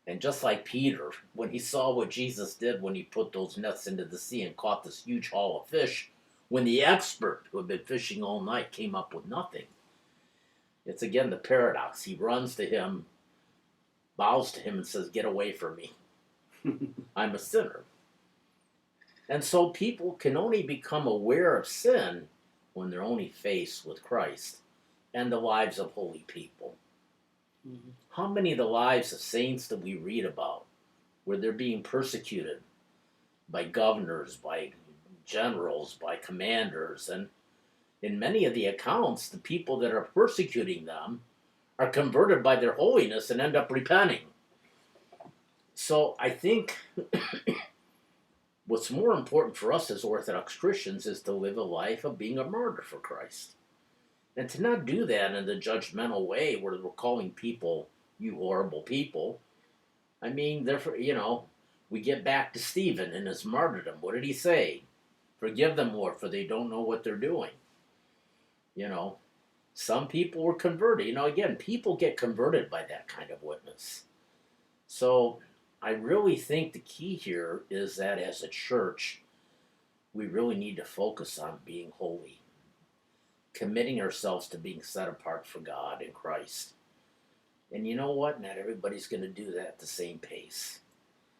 S2: And just like Peter, when he saw what Jesus did when he put those nets into the sea and caught this huge haul of fish, when the expert who had been fishing all night came up with nothing. It's again the paradox. He runs to him, bows to him, and says, get away from me. I'm a sinner. And so people can only become aware of sin when they're only faced with Christ and the lives of holy people.
S1: Mhm.
S2: How many of the lives of saints that we read about where they're being persecuted by governors, by generals, by commanders, and in many of the accounts, the people that are persecuting them are converted by their holiness and end up repenting. So I think what's more important for us as Orthodox Christians is to live a life of being a martyr for Christ. And to not do that in the judgmental way where we're calling people, you horrible people. I mean, therefore, we get back to Stephen and his martyrdom. What did he say? Forgive them, Lord, for they don't know what they're doing. Some people were converted. Again, people get converted by that kind of witness. So I really think the key here is that as a church, we really need to focus on being holy, committing ourselves to being set apart for God in Christ. And you know what? Not everybody's going to do that at the same pace.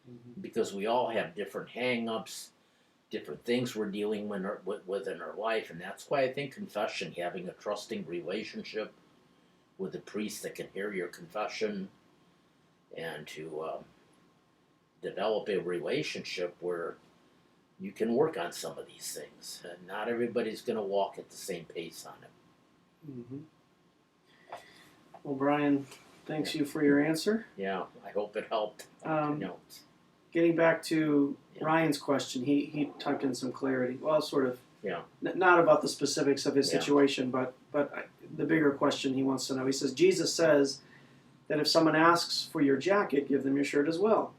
S1: Mhm.
S2: Because we all have different hang-ups, different things we're dealing with in our life. And that's why I think confession, having a trusting relationship with a priest that can hear your confession, and to develop a relationship where you can work on some of these things. And not everybody's going to walk at the same pace on it.
S1: Mm-hmm. Well, Brian, thanks you for your answer.
S2: Yeah, I hope it helped.
S1: Getting back to
S2: Yeah.
S1: Ryan's question, he typed in some clarity. Well, sort of.
S2: Yeah.
S1: Not about the specifics of his
S2: Yeah.
S1: situation, but the bigger question he wants to know. He says, Jesus says that if someone asks for your jacket, give them your shirt as well.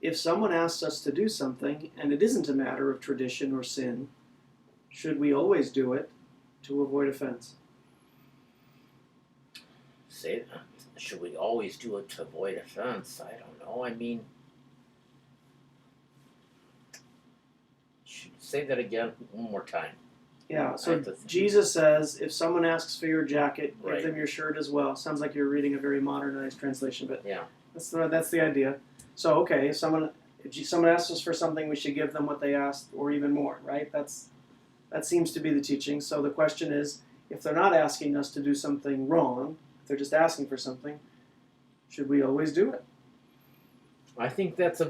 S1: If someone asks us to do something and it isn't a matter of tradition or sin, should we always do it to avoid offense?
S2: Say that. Should we always do it to avoid offense? I don't know. I mean, say that again one more time.
S1: Yeah, so Jesus says, if someone asks for your jacket, give
S2: Right.
S1: them your shirt as well. Sounds like you're reading a very modernized translation, but
S2: Yeah.
S1: that's the idea. So, okay, if someone asks us for something, we should give them what they asked, or even more, right? That seems to be the teaching. So the question is, if they're not asking us to do something wrong, if they're just asking for something, should we always do it?
S2: I think that's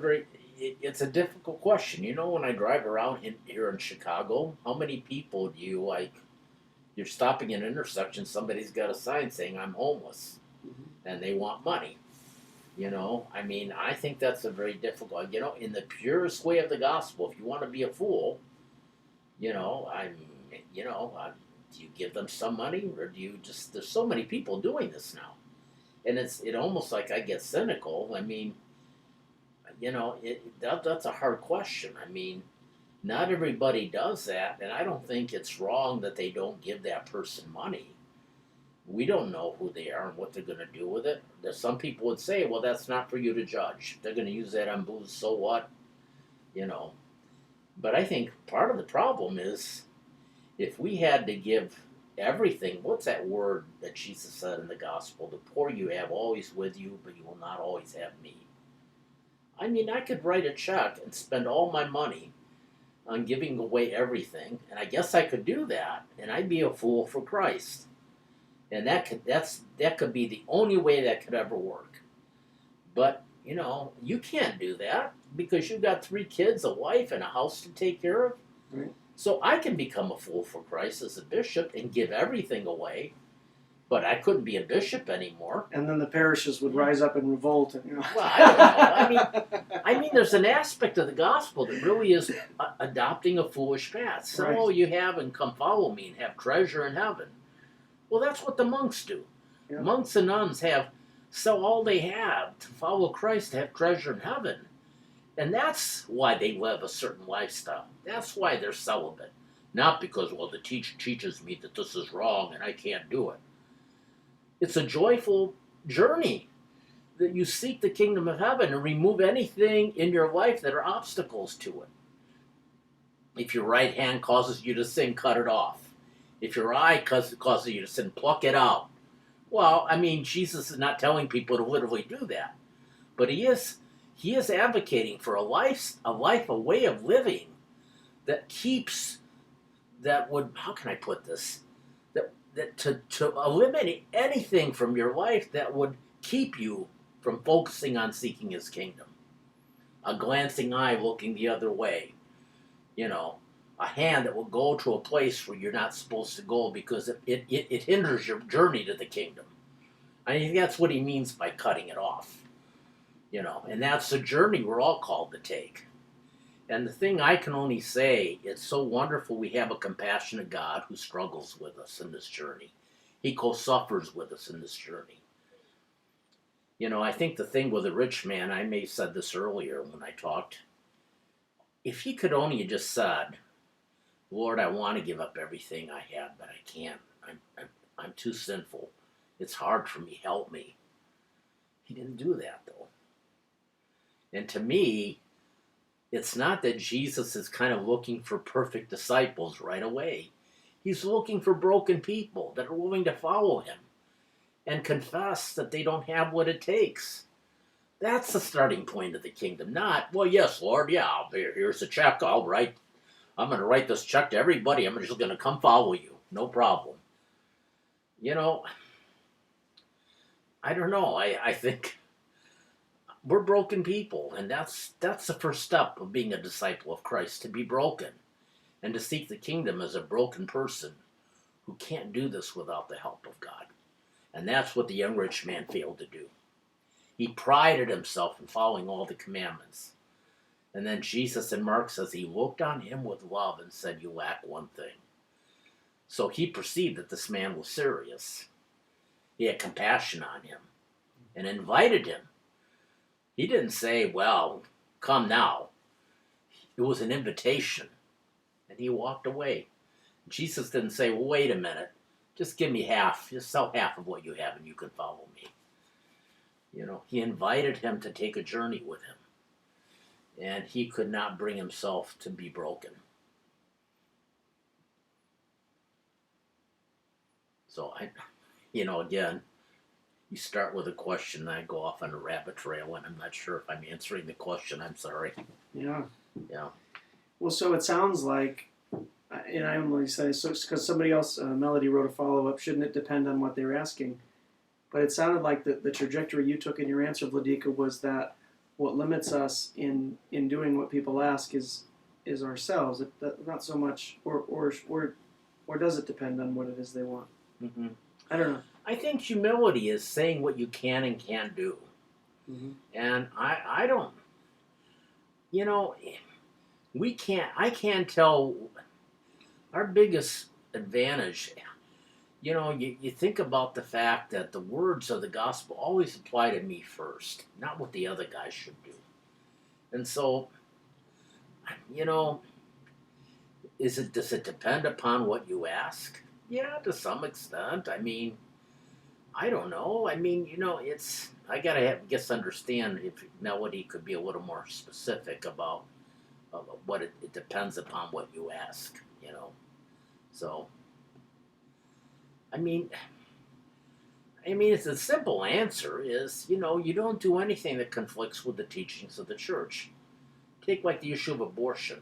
S2: it's a difficult question. When I drive around here in Chicago, how many people do you you're stopping at an intersection, somebody's got a sign saying I'm homeless, and they want money. I mean, I think that's a very difficult, in the purest way of the gospel, if you want to be a fool, do you give them some money, or do you just, there's so many people doing this now. And it almost like I get cynical. I mean, that's a hard question. I mean, not everybody does that, and I don't think it's wrong that they don't give that person money. We don't know who they are and what they're going to do with it. There's some people would say, well, that's not for you to judge. They're going to use that on booze, so what? But I think part of the problem is if we had to give everything, what's that word that Jesus said in the gospel? The poor you have always with you, but you will not always have me. I mean, I could write a check and spend all my money on giving away everything, and I guess I could do that, and I'd be a fool for Christ. And that could be the only way that could ever work. But, you can't do that because you've got 3 kids, a wife, and a house to take care of.
S1: Right.
S2: So I can become a fool for Christ as a bishop and give everything away, but I couldn't be a bishop anymore.
S1: And then the parishes would rise up and revolt. And,
S2: Well, I don't know. I mean, there's an aspect of the gospel that really is adopting a foolish path. Sell all you have and come follow me and have treasure in heaven. Well, that's what the monks do.
S1: Yeah.
S2: Monks and nuns sell all they have to follow Christ, to have treasure in heaven. And that's why they live a certain lifestyle. That's why they're celibate. Not because, well, the teacher teaches me that this is wrong and I can't do it. It's a joyful journey that you seek the kingdom of heaven and remove anything in your life that are obstacles to it. If your right hand causes you to sin, cut it off. If your eye causes you to sin, pluck it out. Well, I mean, Jesus is not telling people to literally do that. But he is he is advocating for a way of living that keeps, that would, how can I put this? That to eliminate anything from your life that would keep you from focusing on seeking his kingdom. A glancing eye looking the other way. A hand that will go to a place where you're not supposed to go because it hinders your journey to the kingdom. I think that's what he means by cutting it off. And that's the journey we're all called to take. And the thing I can only say, it's so wonderful we have a compassionate God who struggles with us in this journey. He co-suffers with us in this journey. I think the thing with the rich man, I may have said this earlier when I talked, if he could only have just said, Lord, I want to give up everything I have, but I can't. I'm too sinful. It's hard for me. Help me. He didn't do that, though. And to me, it's not that Jesus is kind of looking for perfect disciples right away. He's looking for broken people that are willing to follow him and confess that they don't have what it takes. That's the starting point of the kingdom. Not, well, yes, Lord, yeah, here's the check. I'm going to write this check to everybody. I'm just going to come follow you. No problem. I don't know. I think we're broken people, and that's the first step of being a disciple of Christ, to be broken and to seek the kingdom as a broken person who can't do this without the help of God. And that's what the young rich man failed to do. He prided himself in following all the commandments. And then Jesus in Mark says he looked on him with love and said, you lack one thing. So he perceived that this man was serious. He had compassion on him and invited him. He didn't say, well, come now. It was an invitation. And he walked away. Jesus didn't say, well, wait a minute. Just give me half. Just sell half of what you have and you can follow me. He invited him to take a journey with him. And he could not bring himself to be broken. So again, you start with a question, and I go off on a rabbit trail, and I'm not sure if I'm answering the question. I'm sorry.
S1: Yeah.
S2: Yeah.
S1: Well, so it sounds like, and I only say so because somebody else, Melody, wrote a follow-up, shouldn't it depend on what they were asking? But it sounded like the trajectory you took in your answer, Vladika, was that what limits us in doing what people ask is ourselves. Not so much, or does it depend on what it is they want?
S2: Mm-hmm.
S1: I don't know.
S2: I think humility is saying what you can and can't do.
S1: Mm-hmm.
S2: And I don't, I can't tell our biggest advantage. You think about the fact that the words of the gospel always apply to me first, not what the other guys should do. And so, does it depend upon what you ask? Yeah, to some extent. I don't know. I gotta understand if Melody could be a little more specific about what it depends upon what you ask. So. It's a simple answer is, you don't do anything that conflicts with the teachings of the church. Take like the issue of abortion.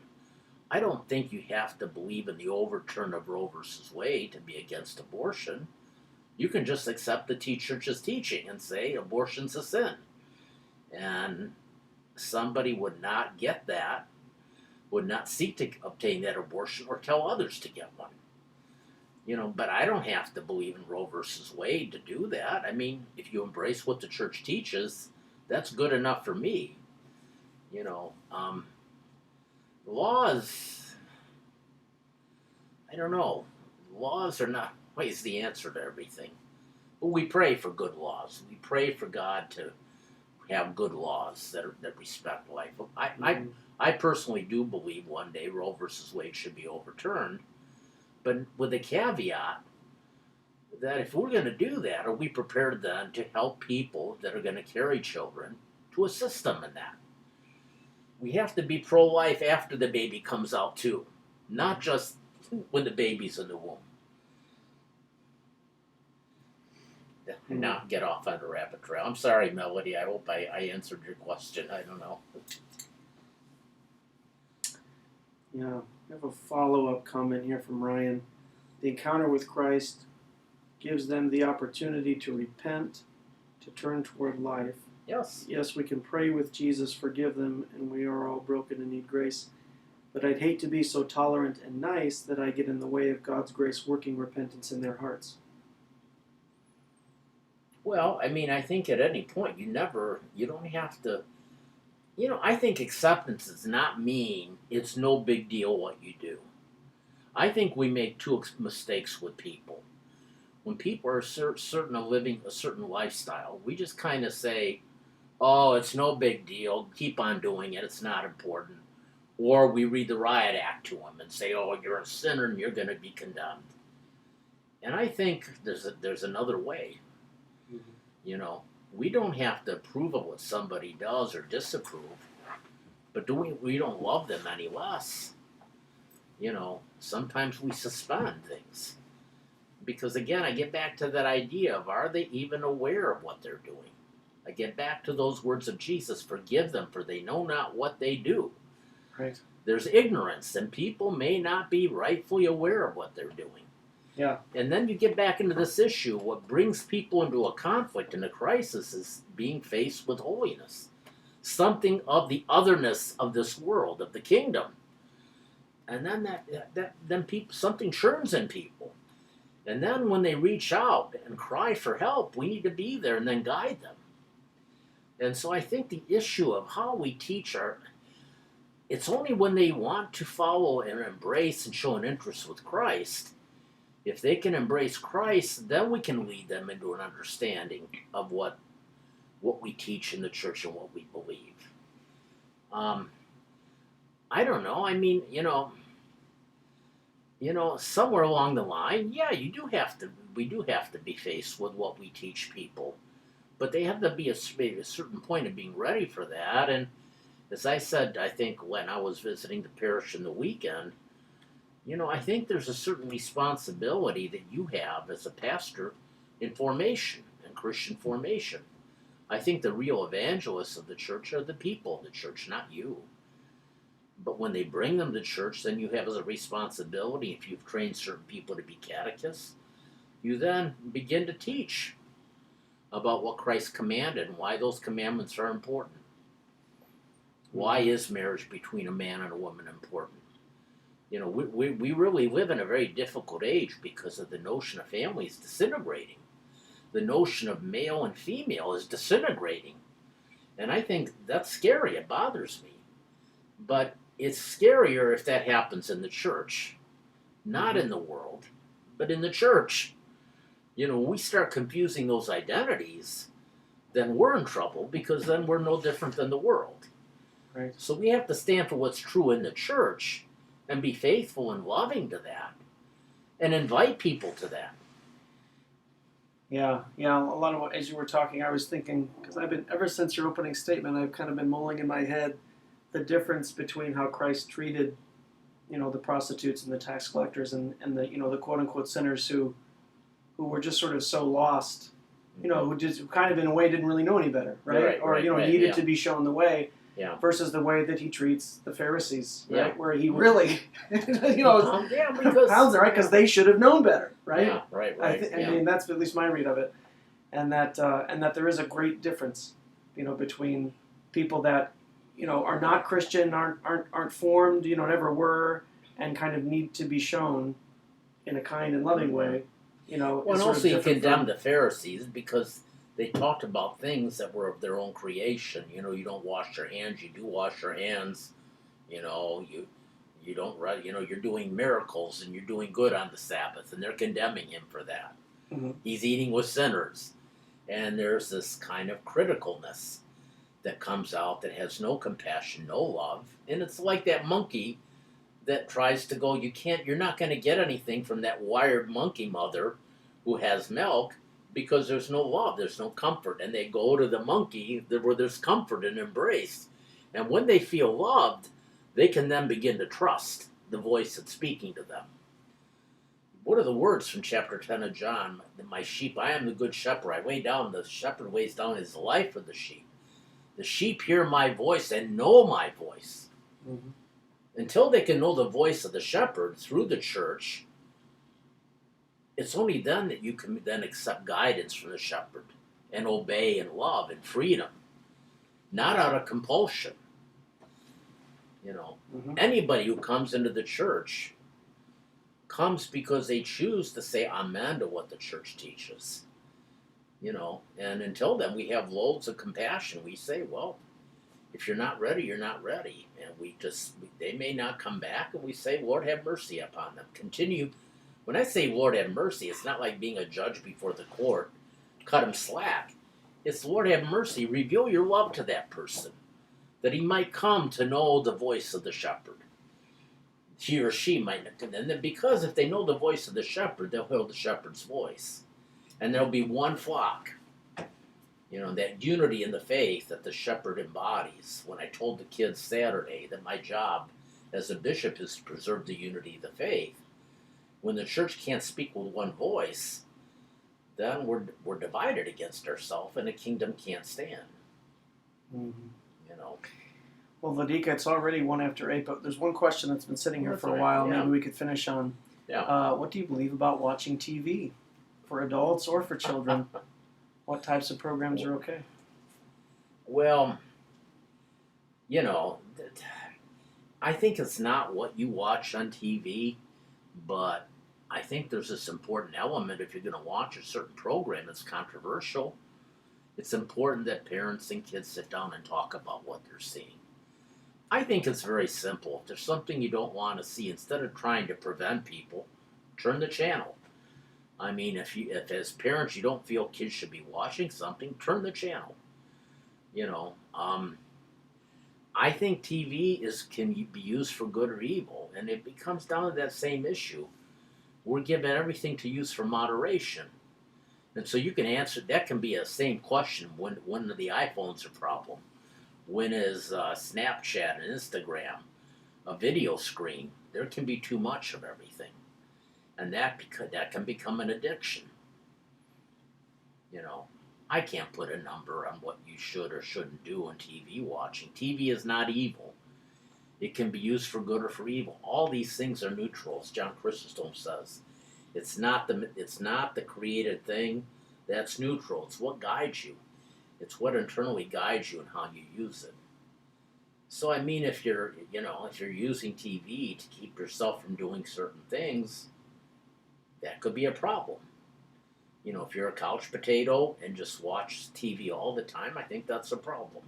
S2: I don't think you have to believe in the overturn of Roe versus Wade to be against abortion. You can just accept the church's teaching and say abortion's a sin. And somebody would not get that, would not seek to obtain that abortion or tell others to get one. But I don't have to believe in Roe versus Wade to do that. If you embrace what the church teaches, that's good enough for me. Laws, I don't know. Laws are not always the answer to everything. But we pray for good laws. We pray for God to have good laws that respect life. I personally do believe one day Roe versus Wade should be overturned. But with a caveat that if we're going to do that, are we prepared then to help people that are going to carry children to assist them in that? We have to be pro-life after the baby comes out too, not just when the baby's in the womb. and not get off on a rabbit trail. I'm sorry, Melody. I hope I answered your question. I don't know.
S1: Yeah, we have a follow-up comment here from Ryan. The encounter with Christ gives them the opportunity to repent, to turn toward life.
S2: Yes.
S1: Yes, we can pray with Jesus, forgive them, and we are all broken and need grace. But I'd hate to be so tolerant and nice that I get in the way of God's grace working repentance in their hearts.
S2: Well, I mean, I think at any point you don't have to, I think acceptance does not mean it's no big deal what you do. I think we make two mistakes with people. When people are certain of living a certain lifestyle, we just kind of say, oh, it's no big deal, keep on doing it, it's not important. Or we read the riot act to them and say, oh, you're a sinner and you're going to be condemned. And I think there's another way. We don't have to approve of what somebody does or disapprove, but we don't love them any less. Sometimes we suspend things. Because again, I get back to that idea of, are they even aware of what they're doing? I get back to those words of Jesus, forgive them for they know not what they do.
S1: Right.
S2: There's ignorance, and people may not be rightfully aware of what they're doing.
S1: Yeah.
S2: And then you get back into this issue. What brings people into a conflict and a crisis is being faced with holiness. Something of the otherness of this world, of the kingdom. And then something churns in people. And then when they reach out and cry for help, we need to be there and then guide them. And so I think the issue of how we teach it's only when they want to follow and embrace and show an interest with Christ. If they can embrace Christ, then we can lead them into an understanding of what we teach in the church and what we believe. I don't know. I mean, somewhere along the line, yeah, we do have to be faced with what we teach people. But they have to be a certain point of being ready for that. And as I said, I think when I was visiting the parish in the weekend, I think there's a certain responsibility that you have as a pastor in formation and Christian formation. I think the real evangelists of the church are the people of the church, not you. But when they bring them to church, then you have as a responsibility, if you've trained certain people to be catechists, you then begin to teach about what Christ commanded and why those commandments are important. Why is marriage between a man and a woman important? We really live in a very difficult age because of the notion of family is disintegrating. The notion of male and female is disintegrating. And I think that's scary. It bothers me. But it's scarier if that happens in the church. Not in the world, but in the church. When we start confusing those identities, then we're in trouble because then we're no different than the world.
S1: Right. So
S2: we have to stand for what's true in the church and be faithful and loving to that and invite people to that.
S1: Yeah. A lot of what, as you were talking, I was thinking, because I've been, ever since your opening statement, I've kind of been mulling in my head the difference between how Christ treated, the prostitutes and the tax collectors and the, the quote unquote sinners who were just sort of so lost, who just kind of in a way didn't really know any better, right? Needed to be shown the way.
S2: Yeah.
S1: Versus the way that he treats the Pharisees, right?
S2: Yeah.
S1: Where he really,
S2: because
S1: pounds them, right? Because they should have known better, right?
S2: Yeah, right.
S1: I mean, that's at least my read of it, and that there is a great difference, between people that, are not Christian, aren't formed, never were, and kind of need to be shown in a kind and loving way,
S2: Well, and also you condemn the Pharisees because they talked about things that were of their own creation. You don't wash your hands. You do wash your hands. You don't. You're doing miracles and you're doing good on the Sabbath, and they're condemning him for that.
S1: Mm-hmm.
S2: He's eating with sinners, and there's this kind of criticalness that comes out that has no compassion, no love, and it's like that monkey that tries to go. You're not going to get anything from that wired monkey mother who has milk. Because there's no love, there's no comfort, and they go to the monkey where there's comfort and embrace. And when they feel loved, they can then begin to trust the voice that's speaking to them. What are the words from chapter 10 of John? My sheep, I am the good shepherd. I weigh down, the shepherd weighs down his life for the sheep. The sheep hear my voice and know my voice.
S1: Mm-hmm.
S2: Until they can know the voice of the shepherd through the church, it's only then that you can then accept guidance from the shepherd and obey and love and freedom, not out of compulsion.
S1: Mm-hmm.
S2: Anybody who comes into the church comes because they choose to say amen to what the church teaches. And until then, we have loads of compassion. We say, well, if you're not ready, you're not ready. And they may not come back, and we say, Lord, have mercy upon them. Continue. When I say Lord, have mercy, it's not like being a judge before the court. Cut him slack. It's Lord, have mercy. Reveal your love to that person, that he might come to know the voice of the shepherd. He or she might not. And then because if they know the voice of the shepherd, they'll hear the shepherd's voice. And there'll be one flock. That unity in the faith that the shepherd embodies. When I told the kids Saturday that my job as a bishop is to preserve the unity of the faith, when the church can't speak with one voice, then we're divided against ourselves, and the kingdom can't stand.
S1: Mm-hmm.
S2: Well,
S1: Vladika, it's already 1:08, but there's one question that's been sitting here for a while.
S2: Yeah.
S1: Maybe we could finish on.
S2: Yeah.
S1: What do you believe about watching TV, for adults or for children? What types of programs are okay?
S2: Well, I think it's not what you watch on TV, but I think there's this important element. If you're going to watch a certain program that's controversial, it's important that parents and kids sit down and talk about what they're seeing. I think it's very simple. If there's something you don't want to see, instead of trying to prevent people, turn the channel. I mean, if as parents you don't feel kids should be watching something, turn the channel. I think TV can be used for good or evil, and it comes down to that same issue. We're given everything to use for moderation, and so you can answer that. Can be a same question when the iPhone's a problem. When is Snapchat and Instagram a video screen? There can be too much of everything, and that can become an addiction. I can't put a number on what you should or shouldn't do on TV watching. TV is not evil. It can be used for good or for evil. All these things are neutral, as John Chrysostom says. It's not the created thing that's neutral. It's what guides you. It's what internally guides you and how you use it. So I mean, if you're using TV to keep yourself from doing certain things, that could be a problem. If you're a couch potato and just watch TV all the time, I think that's a problem.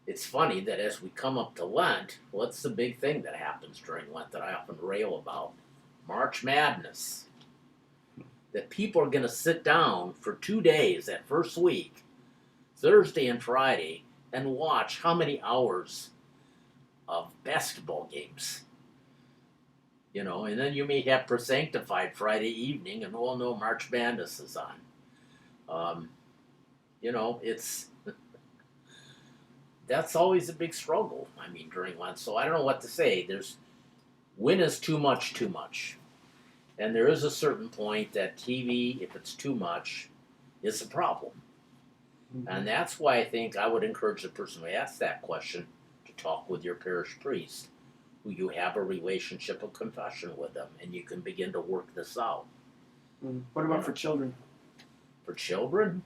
S2: It's funny that as we come up to Lent, what's the big thing that happens during Lent that I often rail about? March Madness. That people are going to sit down for 2 days that first week, Thursday and Friday, and watch how many hours of basketball games. And then you may have Presanctified Friday evening, and no, March Madness is on. It's that's always a big struggle. I mean, during Lent, so I don't know what to say. When is too much, and there is a certain point that TV, if it's too much, is a problem, and that's why I think I would encourage the person who asks that question to talk with your parish priest, who you have a relationship of confession with them, and you can begin to work this out.
S1: What about for children?
S2: For children,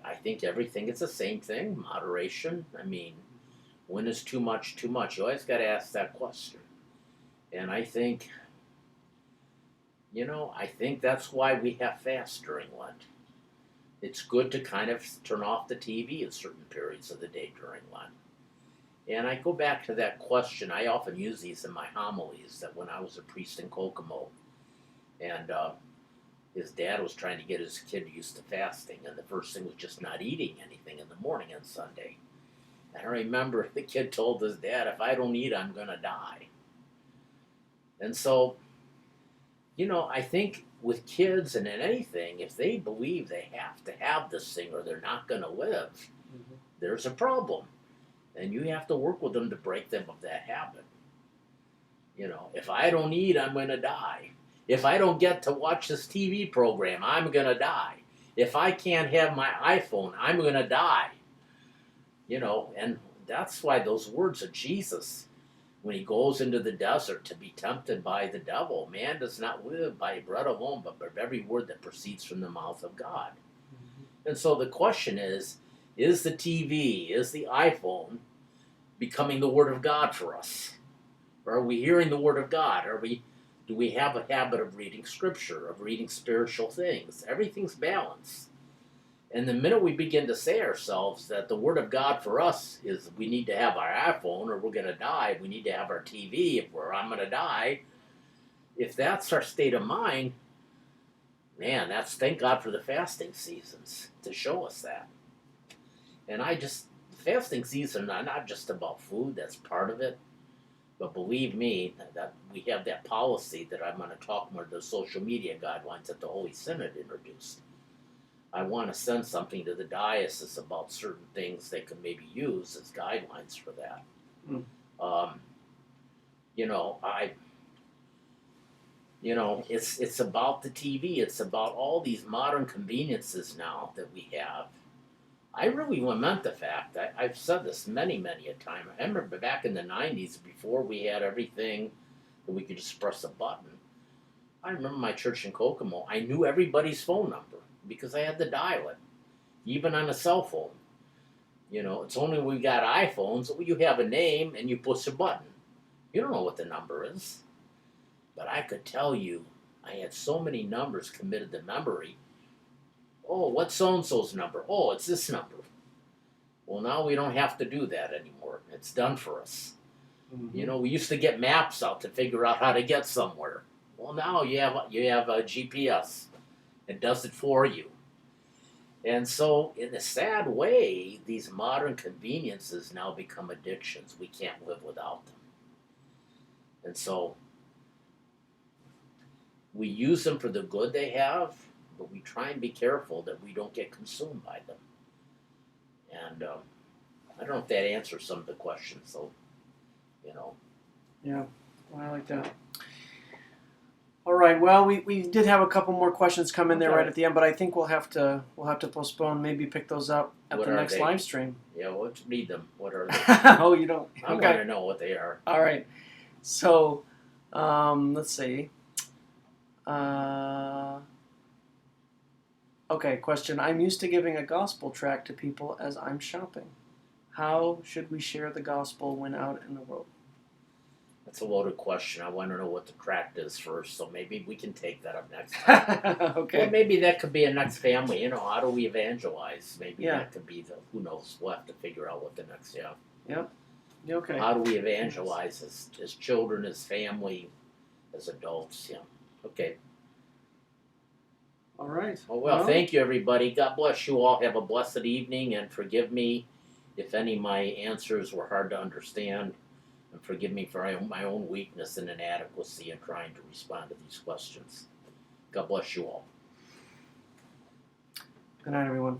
S2: I think everything is the same thing. Moderation. I mean, when is too much? You always got to ask that question. And I think, I think that's why we have fast during Lent. It's good to kind of turn off the TV at certain periods of the day during Lent. And I go back to that question. I often use these in my homilies, that when I was a priest in Kokomo, and his dad was trying to get his kid used to fasting, and the first thing was just not eating anything in the morning on Sunday. And I remember the kid told his dad, if I don't eat, I'm going to die. And so, I think with kids and in anything, if they believe they have to have this thing or they're not going to live, there's a problem. And you have to work with them to break them of that habit. You know, if I don't eat, I'm going to die. If I don't get to watch this TV program, I'm going to die. If I can't have my iPhone, I'm going to die. You know, and that's why those words of Jesus, when he goes into the desert to be tempted by the devil, man does not live by bread alone, but by every word that proceeds from the mouth of God. Mm-hmm. And so the question is the TV, is the iPhone becoming the Word of God for us? Or are we hearing the Word of God? Do we have a habit of reading Scripture, of reading spiritual things? Everything's balanced. And the minute we begin to say ourselves that the Word of God for us is we need to have our iPhone or we're going to die, we need to have our TV I'm going to die, if that's our state of mind, man, thank God for the fasting seasons to show us that. And fasting season are not just about food, that's part of it. But believe me, that we have that policy that I'm going to talk more, the social media guidelines that the Holy Synod introduced. I want to send something to the diocese about certain things they could maybe use as guidelines for that. It's about the TV. It's about all these modern conveniences now that we have. I really lament the fact that I've said this many, many a time. I remember back in the 90s, before we had everything that we could just press a button. I remember my church in Kokomo. I knew everybody's phone number because I had to dial it, even on a cell phone. You know, it's only when we got iPhones, you have a name and you push a button. You don't know what the number is. But I could tell you, I had so many numbers committed to memory. Oh, what's so-and-so's number? Oh, it's this number. Well, now we don't have to do that anymore. It's done for us. Mm-hmm. You know, we used to get maps out to figure out how to get somewhere. Well, now you have a GPS. It does it for you. And so, in a sad way, these modern conveniences now become addictions. We can't live without them. And so, we use them for the good they have, but we try and be careful that we don't get consumed by them. And I don't know if that answers some of the questions, so, you know.
S1: Yeah, well, I like that. All right, well, we did have a couple more questions come in there right at the end, but I think we'll have to postpone, maybe pick those up at the next live stream.
S2: Yeah, let's read them. What are they?
S1: Oh, you don't?
S2: I want to know what they are.
S1: All right. So, let's see. Okay, question. I'm used to giving a gospel tract to people as I'm shopping. How should we share the gospel when out in the world?
S2: That's a loaded question. I want to know what the tract is first, so maybe we can take that up next time.
S1: Okay.
S2: Well, maybe that could be a next family. You know, how do we evangelize? Maybe that could be who knows? We'll have to figure out what the next,
S1: Yep. Okay.
S2: How do we evangelize as children, as family, as adults? Yeah. Okay.
S1: All right.
S2: Well, thank you, everybody. God bless you all. Have a blessed evening, and forgive me if any of my answers were hard to understand, and forgive me for my own weakness and inadequacy in trying to respond to these questions. God bless you all.
S1: Good night, everyone.